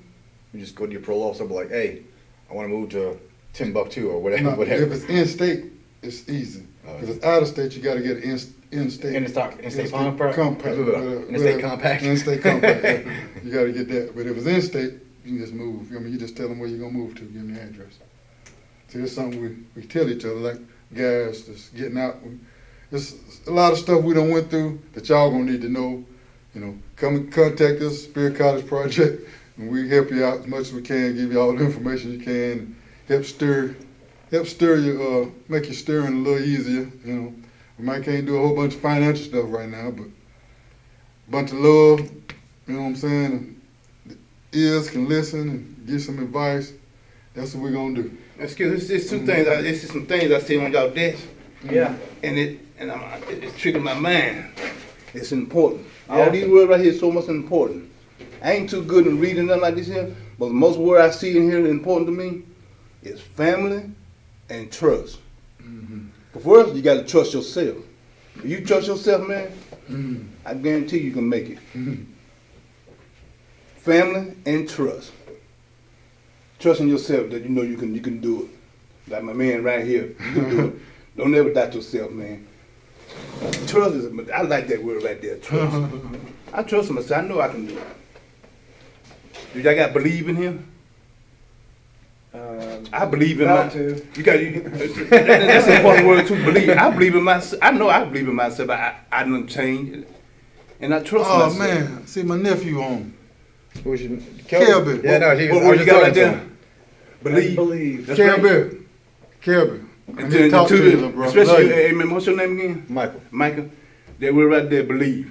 You just go to your parole officer and be like, hey, I want to move to Timbuktu or whatever. No, whatever. if it's in state, it's easy. If it's out of state, you got to get an in-state. In-state compact? Compact. In-state compact? In-state compact. Yeah. You got to get that. But if it's in-state, you can just move. I mean, you just tell them where you're gonna move to. Give them your address. See, it's something we tell each other, like guys just getting out. There's a lot of stuff we done went through that y'all gonna need to know. You know, come and contact us, Spirit College Project, and we help you out as much as we can. Give you all the information you can. Help stir you, make your stirring a little easier. You know, we might can't do a whole bunch of financial stuff right now, but a bunch of love. You know what I'm saying? The ears can listen and give some advice. That's what we're gonna do. Excuse me, it's two things. It's just some things I see on y'all desk, Yeah, and it's triggering my mind. It's important. Yeah. All these words right here is so much important. I ain't too good in reading nothing like this here, but the most word I see in here that important to me is family and trust. But first, you got to trust yourself. If you trust yourself, man, I guarantee you can make it. Family and trust. Trusting yourself that you know you can do it. Like my man right here, you can do it. Don't ever doubt yourself, man. Trust is, I like that word right there, trust. I trust myself, I know I can do it. Do y'all got believe in him? I believe in about my. to. That's an important word to believe. I believe in myself. I know I believe in myself. I done changed, and I trust Oh myself. man, see my nephew on. Who's your Kelby. Yeah, no, he was, What I was you just got talking right to there? him. Believe. Believe. That's right. Kelby. I And need to talk to you, little bro. Love especially, you. hey man, what's your name again? Michael. Michael. That word right there, believe.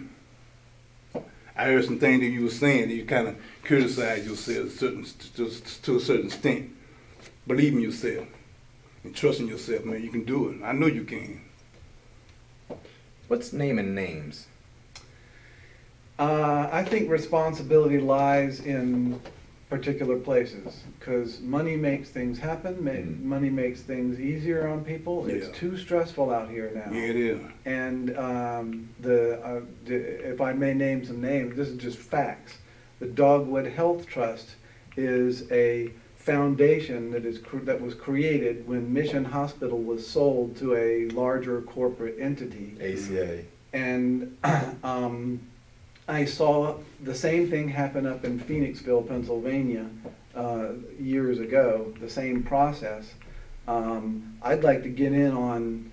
I heard some things that you were saying that you kind of criticized yourself to a certain extent. Believe in yourself and trust in yourself, man. You can do it. I know you can. What's naming names? I think responsibility lies in particular places because money makes things happen. Money makes things easier on people. Yeah. It's too stressful out here now. Yeah, it is. And if I may name some names, this is just facts. The Dogwood Health Trust is a foundation that was created when Mission Hospital was sold to a larger corporate entity. ACA. And I saw the same thing happen up in Phoenixville, Pennsylvania, years ago, the same process. I'd like to get in on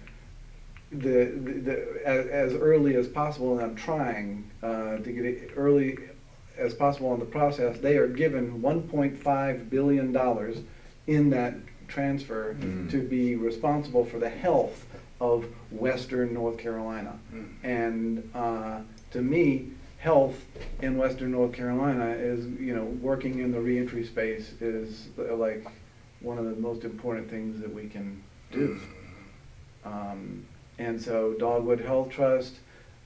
as early as possible, and I'm trying to get it early as possible in the process. They are given $1.5 billion in that transfer to be responsible for the health of Western North Carolina. And to me, health in Western North Carolina is, working in the reentry space is like one of the most important things that we can do. And so Dogwood Health Trust,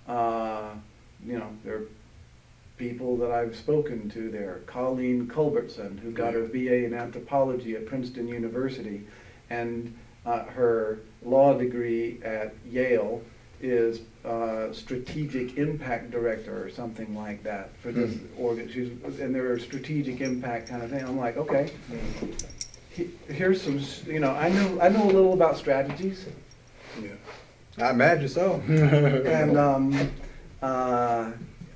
there are people that I've spoken to there. Colleen Culbertson, who got her BA in anthropology at Princeton University, and her law degree at Yale is strategic impact director or something like that for this organ. And they're a strategic impact kind of thing. I'm like, okay, here's some, I know a little about strategies. Yeah. I imagine so. And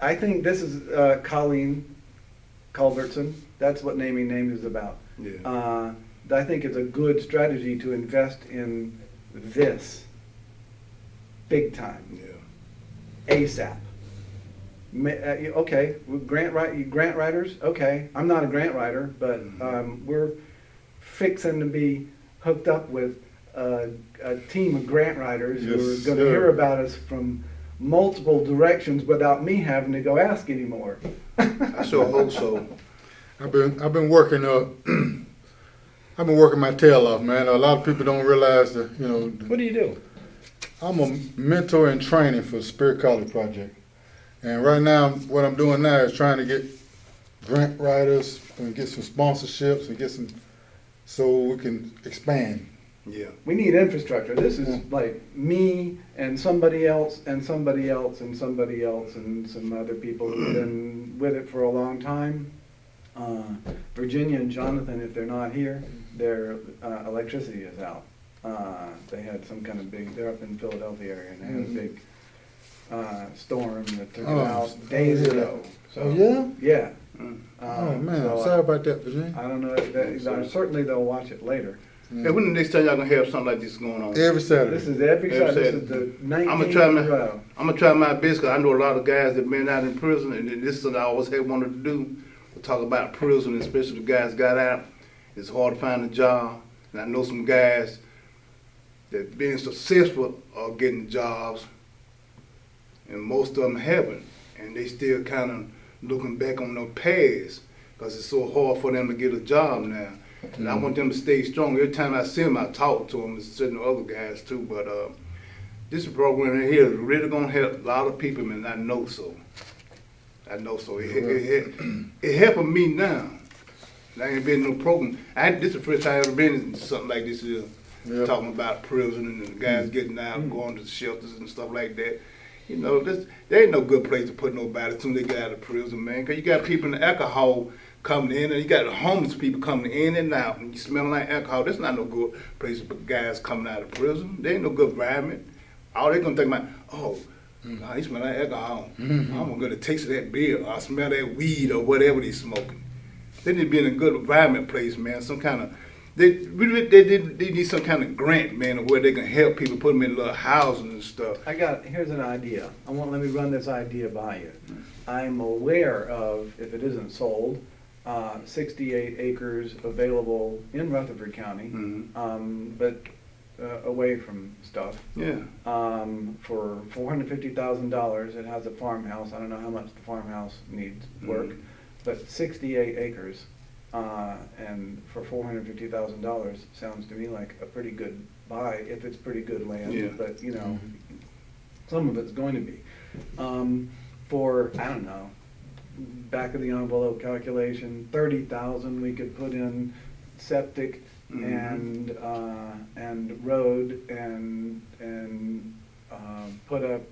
I think this is Colleen Culbertson. That's what naming names is about. Yeah. I think it's a good strategy to invest in this big time, Yeah. ASAP. Okay, grant writers. Okay, I'm not a grant writer, but we're fixing to be hooked up with a team of grant writers who are Yes, going to sir. hear about us from multiple directions without me having to go ask anymore. I sure hope so. I've been working I've been working my tail off, man. A lot of people don't realize that, What do you do? I'm a mentor in training for the Spirit College Project. And right now, what I'm doing now is trying to get grant writers and get some sponsorships and so we can expand. Yeah. We need infrastructure. This is like me and somebody else and somebody else and somebody else and some other people who've been with it for a long time. Virginia and Jonathan, if they're not here, their electricity is out. They had some kind of they're up in Philadelphia area, and they had a big storm that took it out days ago. So, Oh, yeah? Yeah. Oh, man. so Sorry about that, Virginia. I don't know. Certainly they'll watch it later. Hey, when the next time y'all gonna have something like this going on? Every Saturday. This is every Every Saturday. This Saturday. is the 19th I'm gonna try my best, cause I know a lot of guys that been out in prison, and this is what I always had wanted to do, to talk about prison, especially the guys got out. It's hard to find a job, and I know some guys that been successful are getting jobs, and most of them haven't, and they still kind of looking back on their past, cause it's so hard for them to get a job now. And I want them to stay strong. Every time I see them, I talk to them, and certain other guys too. But this program right here is really gonna help a lot of people, man. I know so. It helping me now. There ain't been no program. This is the first time I ever been in something like this here, talking about prison and the guys getting out, going to the shelters and stuff like that. There ain't no good place to put nobody as soon as they get out of prison, man. Cause you got people in the alcohol coming in, and you got the homeless people coming in and out, and you smelling like alcohol. That's not no good place for guys coming out of prison. There ain't no good environment. All they gonna think about, nah, he smell like alcohol. I'm gonna get a taste of that beer, or I smell that weed, or whatever they smoking. They need to be in a good environment place, man. Some kind of, they need some kind of grant, man, where they can help people, put them in little housing and stuff. Here's an idea. Let me run this idea by you. I'm aware of, if it isn't sold, 68 acres available in Rutherford County, but away from stuff. Yeah. For $450,000, it has a farmhouse. I don't know how much the farmhouse needs work, but 68 acres, and for $450,000 sounds to me like a pretty good buy if it's pretty good land. Yeah. But some of it's going to be. For I don't know, back of the envelope calculation, 30,000 we could put in septic and road and put up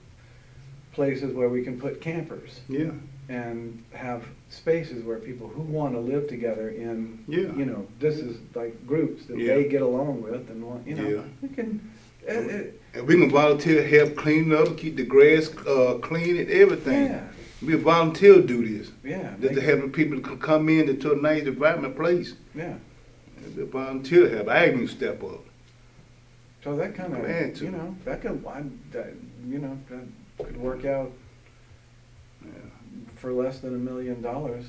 places where we can put campers. Yeah. and have spaces where people who want to live together in, Yeah. you know, this is like groups that Yeah. they get along with and want, you know, Yeah. we can, And we can volunteer, help clean up, keep the grass clean and everything. yeah, We volunteer to do this. yeah, Just to help the people to come in into a nice environment place. yeah. We volunteer help. I ain't even step up. So that kind Man, of, you know, that could, you know, that could work out Yeah. for less than $1 million, Mhm.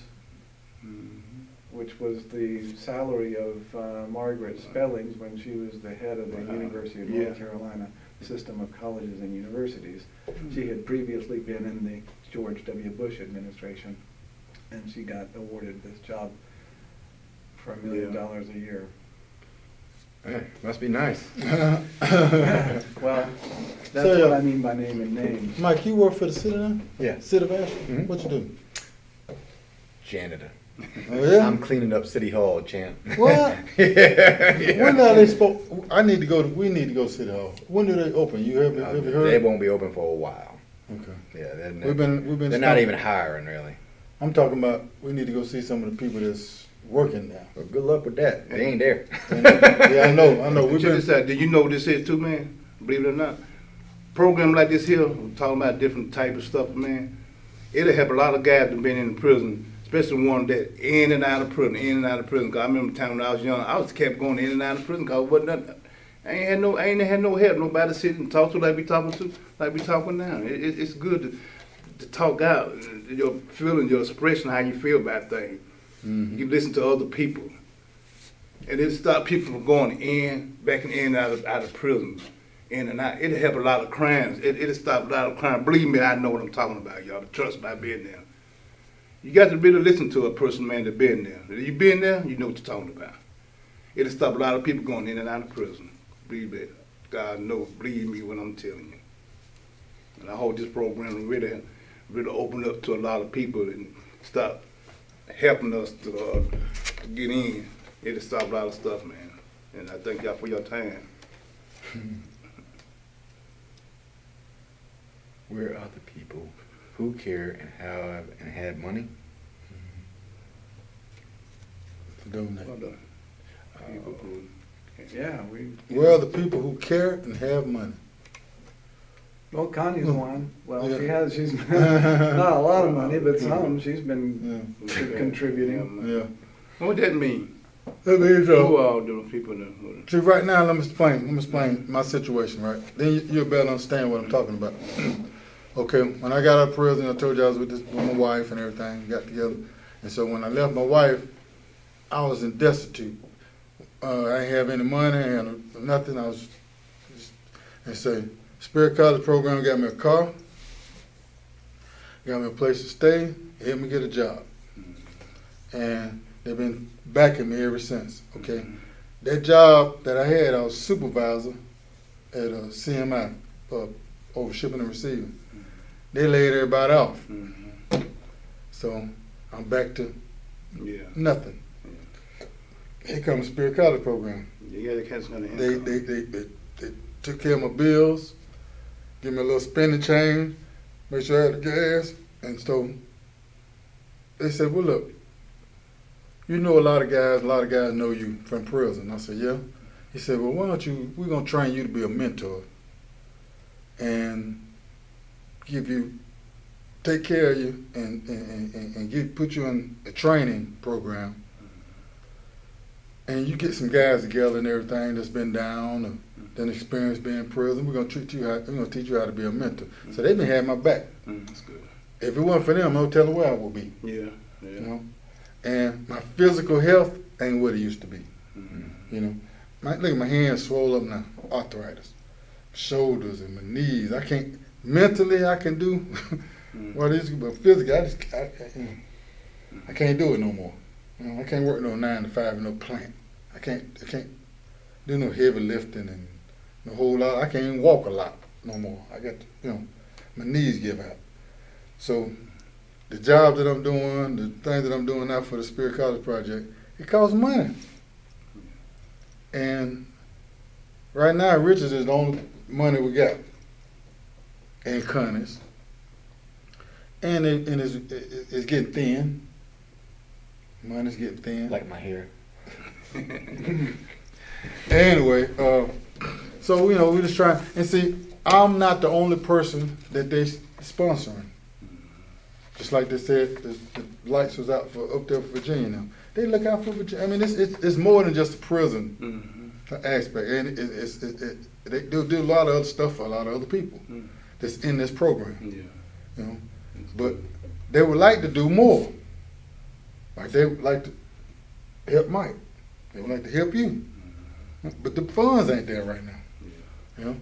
which was the salary of Margaret Spellings when she was the head of the Wow. University of Yeah. North Carolina System of Colleges and Universities. She had previously been in the George W. Bush administration, and she got awarded this job for $1 million a year. Must be nice. Well, that's So, what I mean by naming names. Mike, you work for the city now? Yeah. City of Ashland? Mhm. What you do? Janitor. Oh, yeah? I'm cleaning up City Hall, champ. What? Yeah. When are they supposed, we need to go to City Hall. When do they open? You have you heard? They won't be open for a while. Okay. Yeah, We've been. they're not even hiring really. I'm talking about, we need to go see some of the people that's working now. Well, good luck with that. They ain't there. Yeah, I know. We've Check been, this out. Do you know what this is too, man? Believe it or not. Program like this here, we're talking about different type of stuff, man. It'll help a lot of guys that been in prison, especially one that in and out of prison, in and out of prison. Cause I remember the time when I was young, I was kept going in and out of prison cause it wasn't nothing. I ain't had no help, nobody to sit and talk to like we talking now. It's good to talk out your feeling, your expression, how you feel about things. Mhm. You listen to other people, and it stop people from going back and out of prison, in and out. It'll help a lot of crimes. It'll stop a lot of crime. Believe me, I know what I'm talking about, y'all. Trust me, I've been there. You got to really listen to a person, man, that been there. If you been there, you know what you're talking about. It'll stop a lot of people going in and out of prison. Believe it. God knows. Believe me when I'm telling you. And I hope this program really open up to a lot of people and stop helping us to get in. It'll stop a lot of stuff, man. And I thank y'all for your time. Where are the people who care and have and had money? donate. Well done. People who- Yeah, we, Where are the people who care and have money? well, Connie's one. Well, Yeah. she's not a lot of money, but some. She's been Yeah. contributing. Yeah. What that mean? That means, Who are the people that? see, right now, let me explain my situation, right? Then you'll better understand what I'm talking about. Okay, when I got out of prison, I told you I was with my wife and everything, got together. And so when I left my wife, I was in destitute. I didn't have any money, I had nothing. I was just, and so Spirit College program got me a car, got me a place to stay, helped me get a job. And they've been backing me ever since, okay? That job that I had, I was supervisor at a CMI, over shipping and receiving. They laid everybody off. So I'm back to Yeah. nothing. Here comes the Spirit College program. Yeah, the cat's gonna They took care of my bills, give me a little spending change, make sure I had the gas, and so they said, well, look, you know a lot of guys know you from prison. I said, yeah. He said, well, why don't you, we're gonna train you to be a mentor and take care of you and put you in a training program. And you get some guys together and everything that's been down or done experience being in prison. We're gonna teach you how to be a mentor. So they've been having my back. That's good. If it wasn't for them, no telling where I would be. Yeah. You know, and my physical health ain't what it used to be. You know, look at my hands swole up now, arthritis, shoulders and my knees. I can't mentally. I can do what it is, but physically, I can't do it no more. You know, I can't work no 9 to 5 in no plant. I can't do no heavy lifting and no whole lot. I can't even walk a lot no more. I got my knees give out. So the job that I'm doing, the thing that I'm doing now for the Spirit College Project, it costs money. And right now, Richards is the only money we got. And Connie's. and it's getting thin. Mine is getting thin. Like my hair. Anyway, so you know, we just trying and see. I'm not the only person that they sponsoring. Just like they said, the lights was out for up there for Virginia. Now they look out for Virginia. I mean, it's more than just a prison aspect, and they do a lot of other stuff for a lot of other people that's in this program. Yeah. You know, but they would like to do more. Like they would like to help Mike. They would like to help you. But the funds ain't there right now. You know,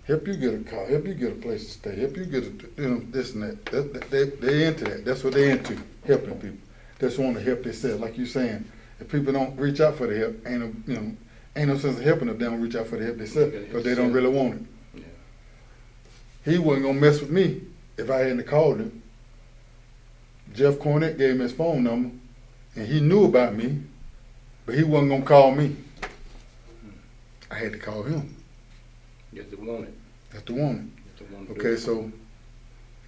help you get a car, help you get a place to stay, help you get this and that. They into that. That's what they into, helping people. They just want to help themselves. Like you saying, if people don't reach out for the help, ain't no sense of helping if they don't reach out for the help themselves because they don't really want it. He wasn't gonna mess with me if I hadn't called him. Jeff Cornett gave me his phone number, and he knew about me, but he wasn't gonna call me. I had to call him. You have to want it. Have to want You have to want it. to do Okay, it. so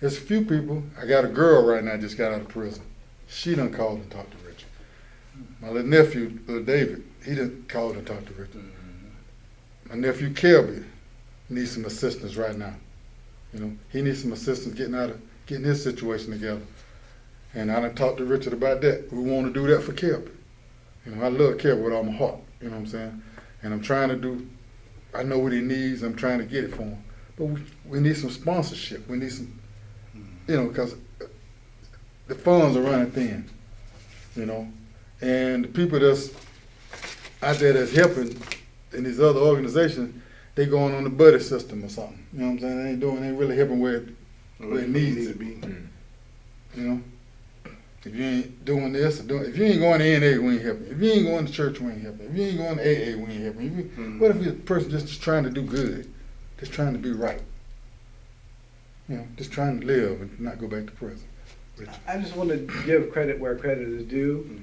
there's a few people. I got a girl right now just got out of prison. She done called and talked to Richard. My little nephew, little David, he done called and talked to Richard. My nephew Kelby needs some assistance right now. You know, he needs some assistance getting his situation together. And I done talked to Richard about that. We want to do that for Kelby. You know, I love Kelby with all my heart. You know what I'm saying? And I'm trying to do. I know what he needs. I'm trying to get it for him. But we need some sponsorship. We need some, you know, because the funds are running thin. You know, and the people that's out there that's helping in these other organizations, they going on the buddy system or something. You know what I'm saying? They ain't really helping where it needs to be. You know, if you ain't doing this if you ain't going to NA, we ain't helping. If you ain't going to church, we ain't helping. If you ain't going to AA, we ain't helping. What if you're a person just trying to do good, just trying to be right? You know, just trying to live and not go back to prison. I just want to give credit where credit is due.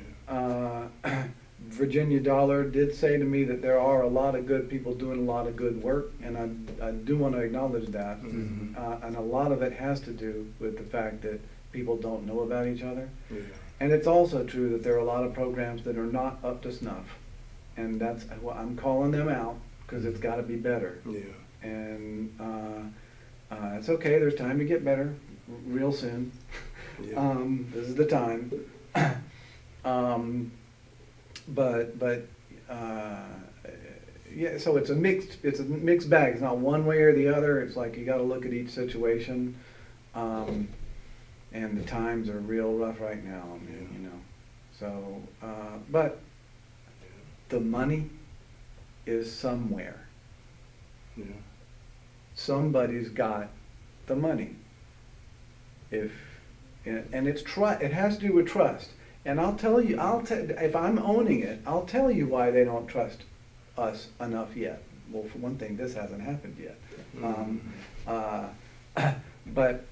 Virginia Dollar did say to me that there are a lot of good people doing a lot of good work, and I do want to acknowledge that. And a lot of it has to do with the fact that people don't know about each other. And it's also true that there are a lot of programs that are not up to snuff. And that's well, I'm calling them out because it's got to be better. And it's okay, there's time to get better real soon. This is the time. Yeah, so it's a mixed bag. It's not one way or the other. It's like you got to look at each situation. And the times are real rough right now, you know. So, but the money is somewhere. Somebody's got the money. And it's it has to do with trust. And I'll tell you, if I'm owning it, I'll tell you why they don't trust us enough yet. Well, for one thing, this hasn't happened yet. But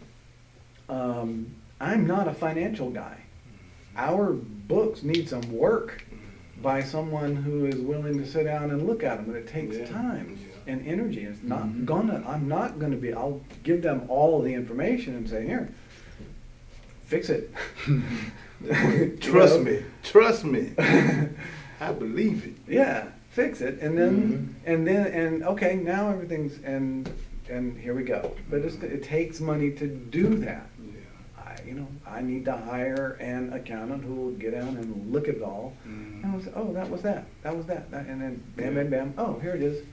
I'm not a financial guy. Our books need some work by someone who is willing to sit down and look at them, and it takes time and energy. It's not I'm not gonna be, I'll give them all of the information and say, here, fix it. Trust me. I believe it. Yeah, fix it, and then and okay, now everything's and here we go. But it takes money to do that. I need to hire an accountant who will get down and look at it all. And I'll say, oh, that was that, and then bam, bam, bam. Oh, here it is.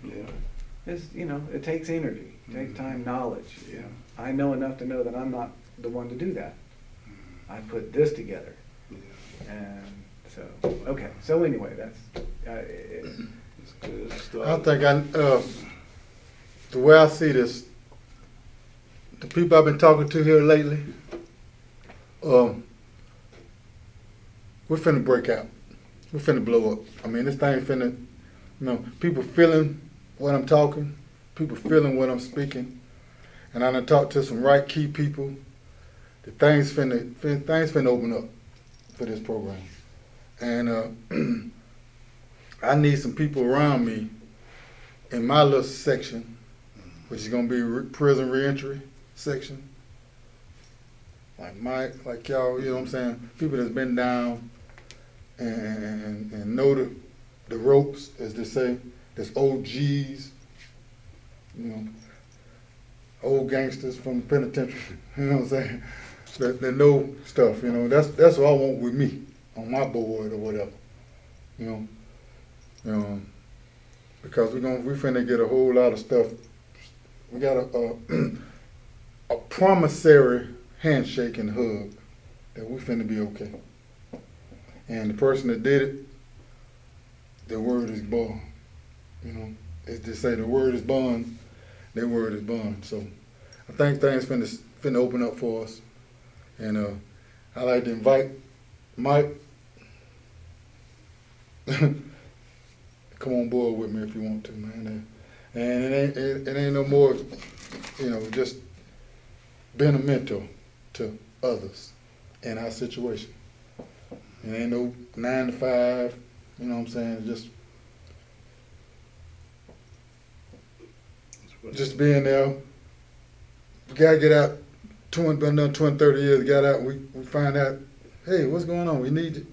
It's, it takes energy, it takes time, knowledge. I know enough to know that I'm not the one to do that. I put this together. And so, okay. So anyway, that's It's good stuff. I think the way I see this, the people I've been talking to here lately, we're finna break out. We're finna blow up. I mean, this thing finna, people feeling what I'm talking, people feeling what I'm speaking, and I done talked to some right key people. The things finna open up for this program. And I need some people around me in my little section, which is gonna be prison reentry section. like Mike, like y'all, you know what I'm saying? People that's been down and know the ropes, as they say, that's OGs, you know, old gangsters from the penitentiary, you know what I'm saying? That know stuff, you know. That's what I want with me on my board or whatever, you know. Because we finna get a whole lot of stuff. We got a promissory handshake and hug that we finna be okay. And the person that did it, their word is bond. You know, as they say, the word is bond, their word is bond. So I think things finna open up for us. And I like to invite Mike. Come on board with me if you want to, man. And it ain't no more, you know, just being a mentor to others in our situation. It ain't no 9 to 5, you know what I'm saying? Just being there. We gotta get out. Been done 20, 30 years. Got out. We find out. Hey, what's going on? We need you.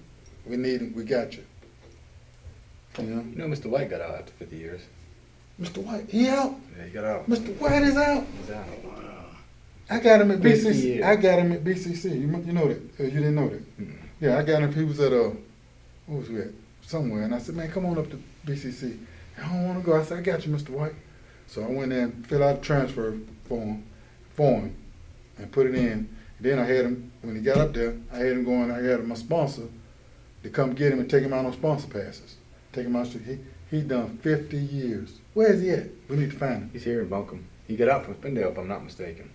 We need it. We got you. You know? You know, Mr. White got out after 50 years. Mr. White, he out. Yeah, he got out. Mr. White is out. He's out. I got him at 50 BCC. years. I got him at BCC. You know that? You didn't know that? Mm-mm. Yeah, I got him. He was at where was we at? Somewhere. And I said, man, come on up to BCC. I don't want to go. I said, I got you, Mr. White. So I went there and filled out a transfer form and put it in. Then I had him, when he got up there, I had him going, I had my sponsor to come get him and take him out on sponsor passes. Take him out. He done 50 years. Where is he at? We need to find him. He's here in Buncombe. He got out from Spindale, if I'm not mistaken.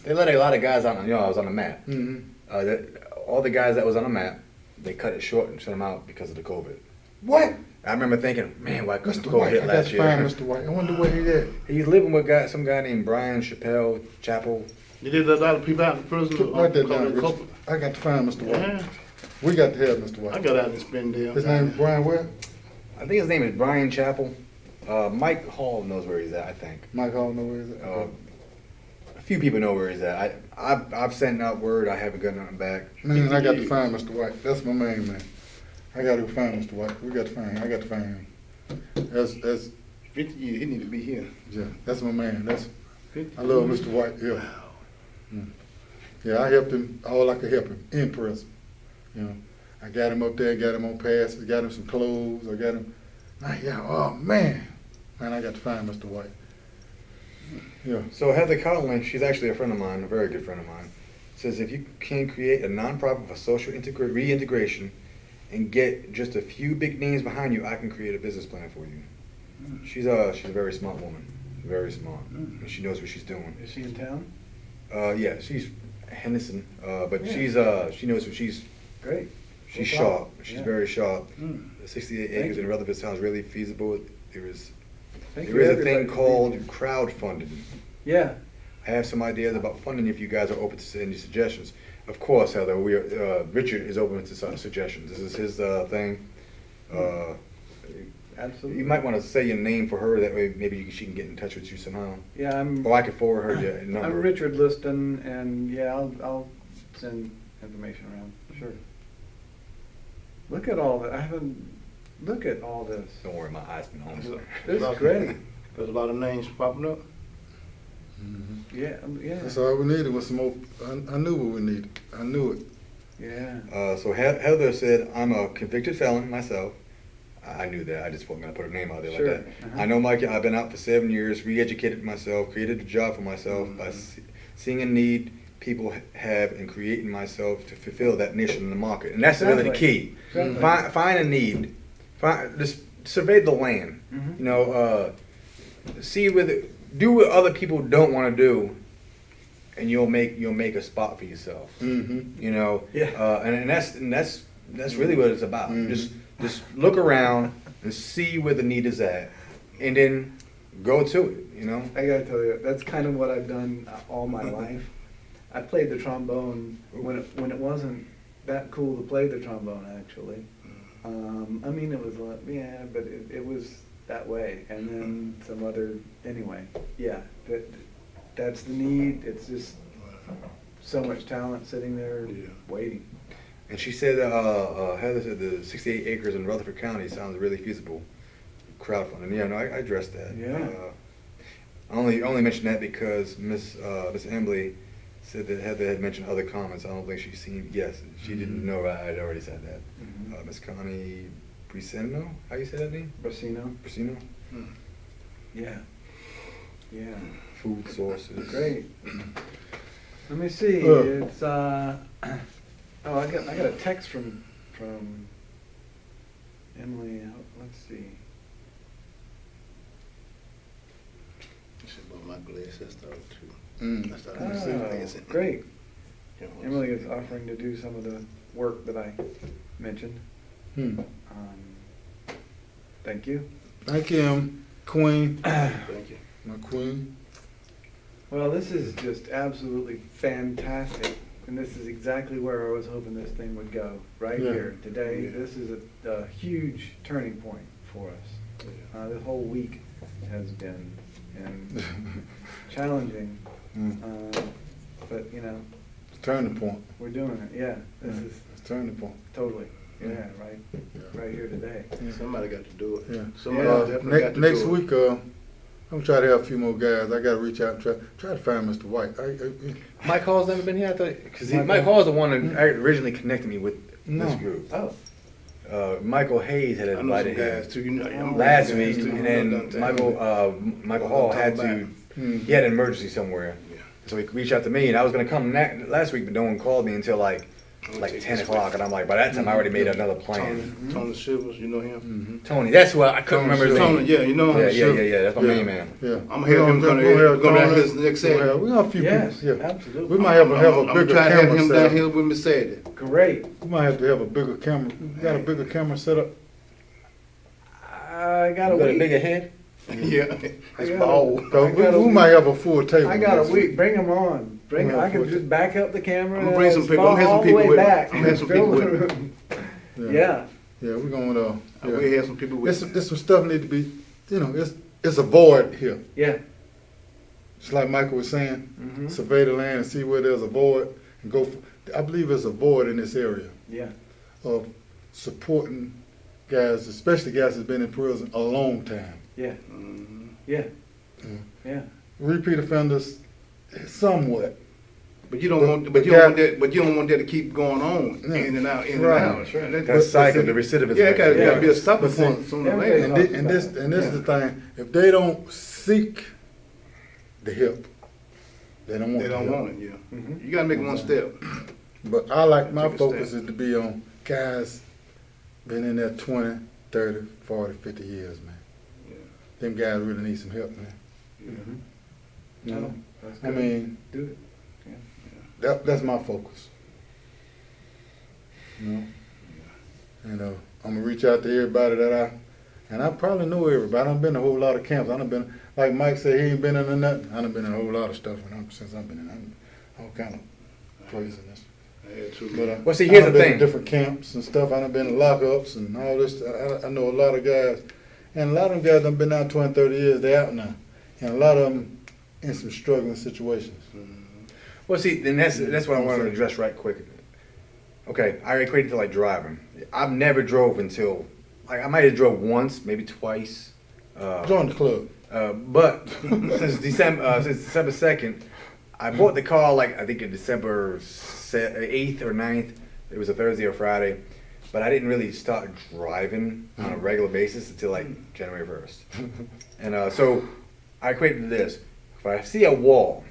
They let a lot of guys out. I was on the map. Mm-hmm. All the guys that was on the map, they cut it short and sent them out because of the COVID. What? I remember thinking, man, why couldn't Mr. COVID White. hit I got last to find year? Mr. White. I wonder where he at. He's living with some guy named Brian Chapel. You did let a lot of people out in prison. Write that down, because of Richard. I got to find Mr. White. Yeah, We got to have Mr. White. I got out in Spindale. His name is Brian Ware? I think his name is Brian Chapel. Mike Hall knows where he's at, I think. Mike Hall know where he's at? Okay. A few people know where he's at. I've sent out word. I haven't got nothing back. Man, I got to find Mr. White. That's my main man. I got to find Mr. White. We got to find him. I got to find him. That's 50 years, he need to be here. yeah. That's my man. 50 I love years. Mr. White. Yeah. Yeah, I helped him all I could help him in prison. You know, I got him up there, got him on passes, got him some clothes. I got him. Oh man, I got to find Mr. White. Yeah. So Heather Collins, she's actually a friend of mine, a very good friend of mine, says if you can create a nonprofit for social reintegration and get just a few big names behind you, I can create a business plan for you. She's a very smart woman, very smart, and she knows what she's doing. Is she in town? Yeah, she's Henderson, but Yeah. she knows what she's Great. she's No sharp. problem. She's Yeah. very sharp. Mm. The 68 Thank acres you. in Rutherford sounds really feasible. There is Thank there you, is a everybody, thing for called being here. crowdfunding. Yeah. I have some ideas about funding if you guys are open to any suggestions. Of course, Heather, Richard is open to some suggestions. This is his thing. Absolutely. You might want to say your name for her. That way, maybe she can get in touch with you somehow. Yeah, I'm. Or I can forward her your number. I'm Richard Liston, and yeah, I'll send information around. Sure. Look at all that. Look at all this. Don't worry, my eyes been on. This is great. There's a lot of names popping up. Yeah, yeah, That's all we needed was some more. I knew what we needed. I knew it. yeah. So Heather said, I'm a convicted felon myself. I knew that. I just wasn't going to put her name out there Sure. like that. I know, Mike, I've been out for 7 years, re-educated myself, created a job for myself by seeing a need people have and creating myself to fulfill that niche in the market. And that's really the key. Exactly. Find a need. Just survey the land. Mhm. You know, do what other people don't want to do, and you'll make a spot for yourself. Mm-hmm. You know, Yeah. and that's really what it's about. Mhm. Just look around and see where the need is at, and then go to it. You know. I gotta tell you, that's kind of what I've done all my life. I played the trombone when it wasn't that cool to play the trombone, actually. I mean, it was but it was that way. And then some other, anyway, yeah, that's the need. It's just so much talent sitting there Yeah. waiting. And she said, Heather said the 68 acres in Rutherford County sounds really feasible. Crowdfunding. Yeah, no, I addressed that. Yeah. I only mentioned that because Miss Embley said that Heather had mentioned other comments. I don't think she's seen. Yes, she didn't know I had already said that. Mhm. Miss Connie Briseno, how you say that name? Brasino? Briseno. Yeah. Yeah. Food sources. Great. Let me see. It's oh, I got a text from Emily. Let's see. She bought my glasses stuff too. Mm. That's all I'm saying. Oh, great. Emily is offering to do some of the work that I mentioned. Hmm. Thank you. Thank you, Queen. Thank you. My queen. Well, this is just absolutely fantastic, and this is exactly where I was hoping this thing would go, right Yeah. here, today. Yeah. This is a huge turning point for us. This whole week has been challenging, but, you know, Turning point. we're doing it, yeah. This is It's turning point. totally, yeah, right here today. Somebody got to do it. Yeah. Somebody Yeah. definitely got to Next do it. week, I'm gonna try to have a few more guys. I gotta reach out and try to find Mr. White. Mike Hall's never been here. I thought because Mike Mike Hall? Hall's the one that originally connected me with No. this group. Oh, Michael Hayes had I know some invited guys him too. You know, I'm last guys week, too. and I'm then done telling Michael Hall had to. He had an emergency somewhere, Yeah. so he reached out to me, and I was gonna come last week, but no one called me until like take 10 this o'clock, and I'm like, by that time I already made another plan. Tony Shivers, you know him? Tony, that's who I couldn't remember his Tony, name. yeah, you know him. Yeah. That's my Yeah. main man. Yeah. I'm gonna have him come down Tony. here next Saturday. We got a few yes, people. Yeah. absolutely. We might have a I'm bigger trying to have camera him set down up. here with me Saturday. Great. We might have to have a bigger camera. We got a bigger camera set up. I got a You got a week. bigger head? Yeah, it's got bald. So I got a we week. might have a full table. I got a next week. Bring them on. Bring. Yeah, I can for- just back up the camera. I'm gonna bring some as people. far I'm gonna have some all the people way with me. back I'm gonna have some and people fill with the me. room. Yeah. Yeah, we're gonna. We Yeah. have some people with me. This some stuff need to be. You know, it's a void here. Yeah. Just like Michael was saying, Mhm. survey the land and see where there's a void and go. I believe there's a void in this area Yeah. of supporting guys, especially guys that's been in prison a long time. Yeah. Mhm. Yeah. Mm. Yeah. Repeat offenders, somewhat. But you don't But- want, but but you don't that- want that, but you don't want that to keep going on, Yeah. in and out, in Right. and out. Sure. That- That cycle, the that's- recidivism. Yeah, it gotta be a stopping But see, point sooner or everything- later. And this is the thing. If they don't seek the help, they don't want. They the don't help. want it, yeah. Mhm. You gotta make one step. But I like my Take a focus step. is to be on guys been in there 20, 30, 40, 50 years, man. Yeah. Them guys really need some help, man. Mhm. You know? That's I good. mean, Do it. that's my focus. You know? And I'm gonna reach out to everybody and I probably know everybody. I done been to a whole lot of camps. I done been, like Mike said, he ain't been in nothing. I done been in a whole lot of stuff since I've been in all kind of craziness. I had two. But, Well, see, here's I done the been thing. to different camps and stuff. I done been to lockups and all this. I know a lot of guys, and a lot of them guys done been out 20, 30 years. They out now, and a lot of them in some struggling situations. Well, see, then that's what I wanted to address right quick. Okay, I equate it to like driving. I've never drove until, like, I might have drove once, maybe twice. Join the club. But since December 2nd, I bought the car like I think in December 8th or 9th. It was a Thursday or Friday, but I didn't really start driving on a regular basis until like January 1st. And so I equate it to this: if I see a wall,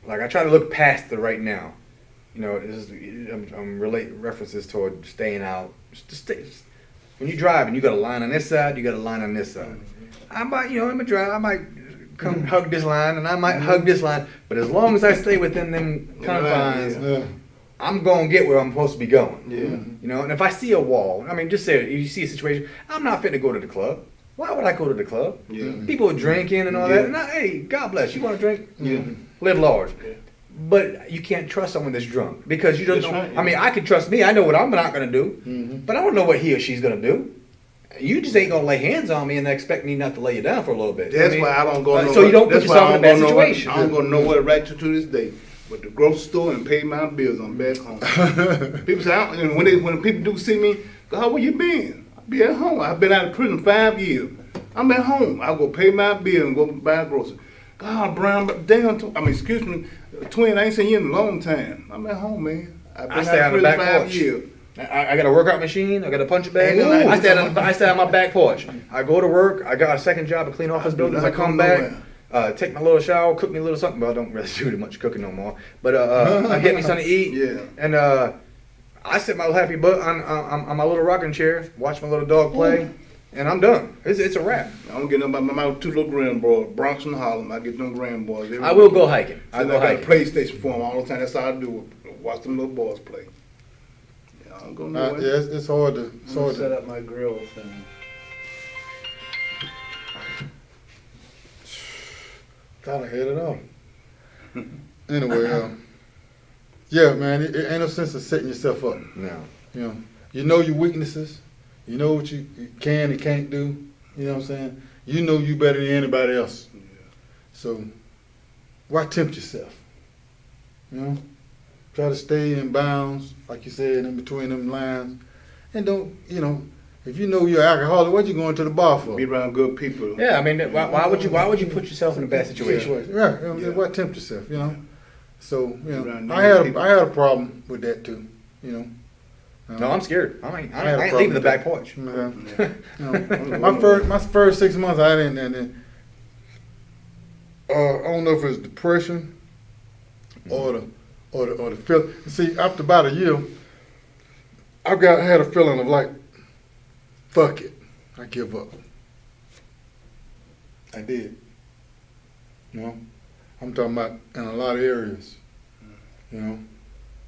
like I try to look past it right now. You know, this is, I'm relate references toward staying out. When you drive and you got a line on this side, you got a line on this side. I might, you know, I'm a drive. I might come hug this line, and I might hug this line. But as long as I stay within them confines, Yeah. I'm gonna get where I'm supposed to be going. Yeah. You know, and if I see a wall, I mean, just say if you see a situation, I'm not fit to go to the club. Why would I go to the club? Yeah. People are drinking and all Yeah. that. And hey, God bless. You want to drink? Yeah. Live large. Yeah. But you can't trust someone that's drunk because you don't That's know. right, yeah. I mean, I can trust me. I know what I'm not gonna do, but I don't know what he or she's gonna do. You just ain't gonna lay hands on me and expect me not to lay you down for a little bit. That's I mean, why I don't go. so you don't put that's why yourself in a bad I don't go situation. I don't go nowhere right to this day. but the grocery store and pay my bills, I'm back home. People say, and when people do see me, go, how where you been? I be at home. I've been out of prison 5 years. I'm at home. I go pay my bill and go buy groceries. God, Brown, excuse me, twin, I ain't seen you in a long time. I'm at home, man. I've been I stay out on of the prison back 5 porch. years. I got a workout machine. I got a punch bag. Ooh. I stay on my back porch. I go to work. I got a second job to clean office buildings. I come back, take my little shower, cook me a little something. But I don't really do too much cooking no more. But I get me something to eat. Yeah. And I sit my little happy butt on my little rocking chair, watch my little dog play, and I'm done. It's a wrap. I don't get them by my 2 little grandboys, Bronx and Harlem. I get them grandboys. I will go hiking. I I go got a hiking. PlayStation for them all the time. That's all I do. Watch them little boys play. Yeah, I don't go nowhere. Yeah, it's hard to. I'm gonna set up my grill thing. Thought I had it off. Anyway, yeah, man, it ain't no sense of setting yourself up. No. You know your weaknesses. You know what you can and can't do. You know what I'm saying? You know you better than anybody else. Yeah. So why tempt yourself? You know? Try to stay in bounds, like you said, in between them lines. And don't, if you know you're an alcoholic, what you going to the bar for? Be around good people. Yeah, I mean, why would you put yourself in a bad situation? Right. Yeah. Why tempt yourself, So, Around I had people. a problem with that too, No, I'm scared. I ain't had a problem leaving the with back that. porch. My first 6 months, I didn't, and then, I don't know if it's depression or the feel. See, after about a year, I had a feeling of like, fuck it, I give up. I did. I'm talking about in a lot of areas.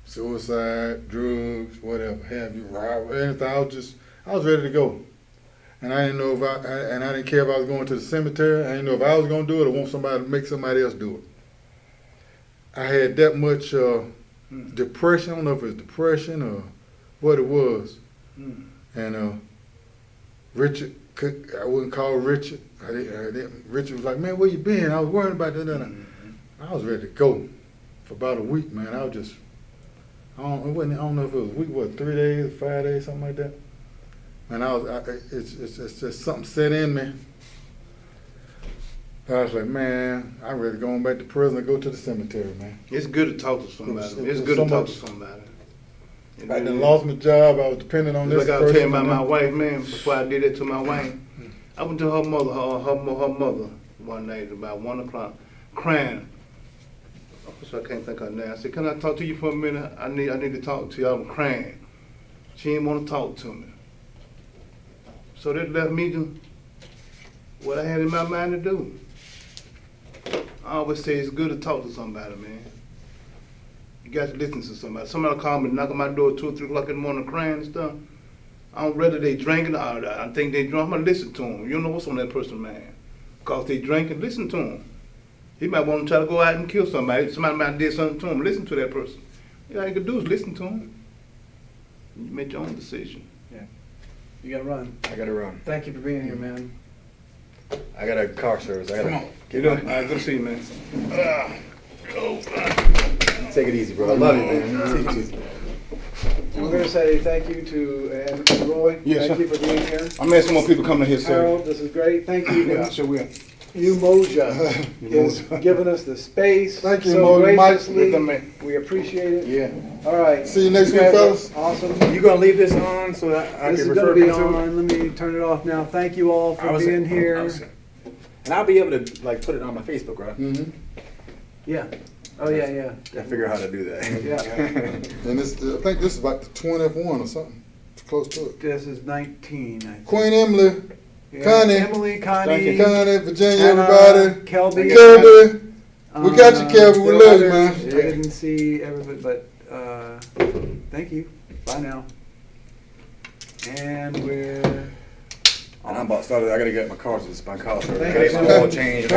Suicide, drugs, whatever, have you, anything. I was ready to go. And I didn't know and I didn't care if I was going to the cemetery. I didn't know if I was going to do it or want somebody to make somebody else do it. I had that much depression. I don't know if it's depression or what it was. And Richard, I wouldn't call Richard. Richard was like, man, where you been? I was worried about that. I was ready to go for about a week, man. I was just, I don't know if it was a week, 3 days, 5 days, something like that. And it's just something set in me. I was like, man, I'm ready to go on back to prison and go to the cemetery, man. It's good to talk to somebody. It It's was good so to talk much. to somebody. I done lost my job. I was depending on this Like I was person. telling about my wife, man, before I did it to my wife. I went to her mother one night about 1 o'clock, crying. So I can't think of her name. I said, can I talk to you for a minute? I need to talk to you. I'm crying. She didn't want to talk to me. So that left me to what I had in my mind to do. I always say it's good to talk to somebody, man. You got to listen to somebody. Somebody call me, knock on my door 2 or 3 o'clock in the morning crying and stuff. I don't rather they drinking or I think they drunk. I'm going to listen to them. You don't know what's on that person's mind. Because they drinking, listen to them. He might want to try to go out and kill somebody. Somebody might did something to him. Listen to that person. All you can do is listen to him. You make your own decision. You gotta run. I gotta run. Thank you for being here, man. I got a car service. Come on. Get up. All right, good to see you, man. Take it easy, bro. I love you, man. Take it easy. We're gonna say thank you to and Roy. Yes, Thank sir. you for being here. I'm had some more people coming here, sir. Harold, this is great. Thank you. Yeah, I sure will. Umoja is giving us the space Thank you, so Umoja. Mike, graciously. with the man. We appreciate it. Yeah. All right. See you next week, guys are fellas. Awesome. You gonna leave this on so that I This can is refer gonna be people to it? on. Let me turn it off now. Thank you all for being here. And I'll be able to like put it on my Facebook, right? Mm-hmm. Yeah. Oh yeah, yeah. I figure out how to do that. Yeah. And I think this is like the 20th one or something. It's close to it. This is 19. I think. Queen Emily, Yeah, Connie. Emily, Connie, Connie, Virginia, Anna, everybody. Kelby. Kelby. We got you, Kelby. We there love were you, man. others. I didn't see everybody, but thank you. Bye now. And we're. And I'm about started. I gotta get my car service. My car service. Thank I gotta you. get my oil change.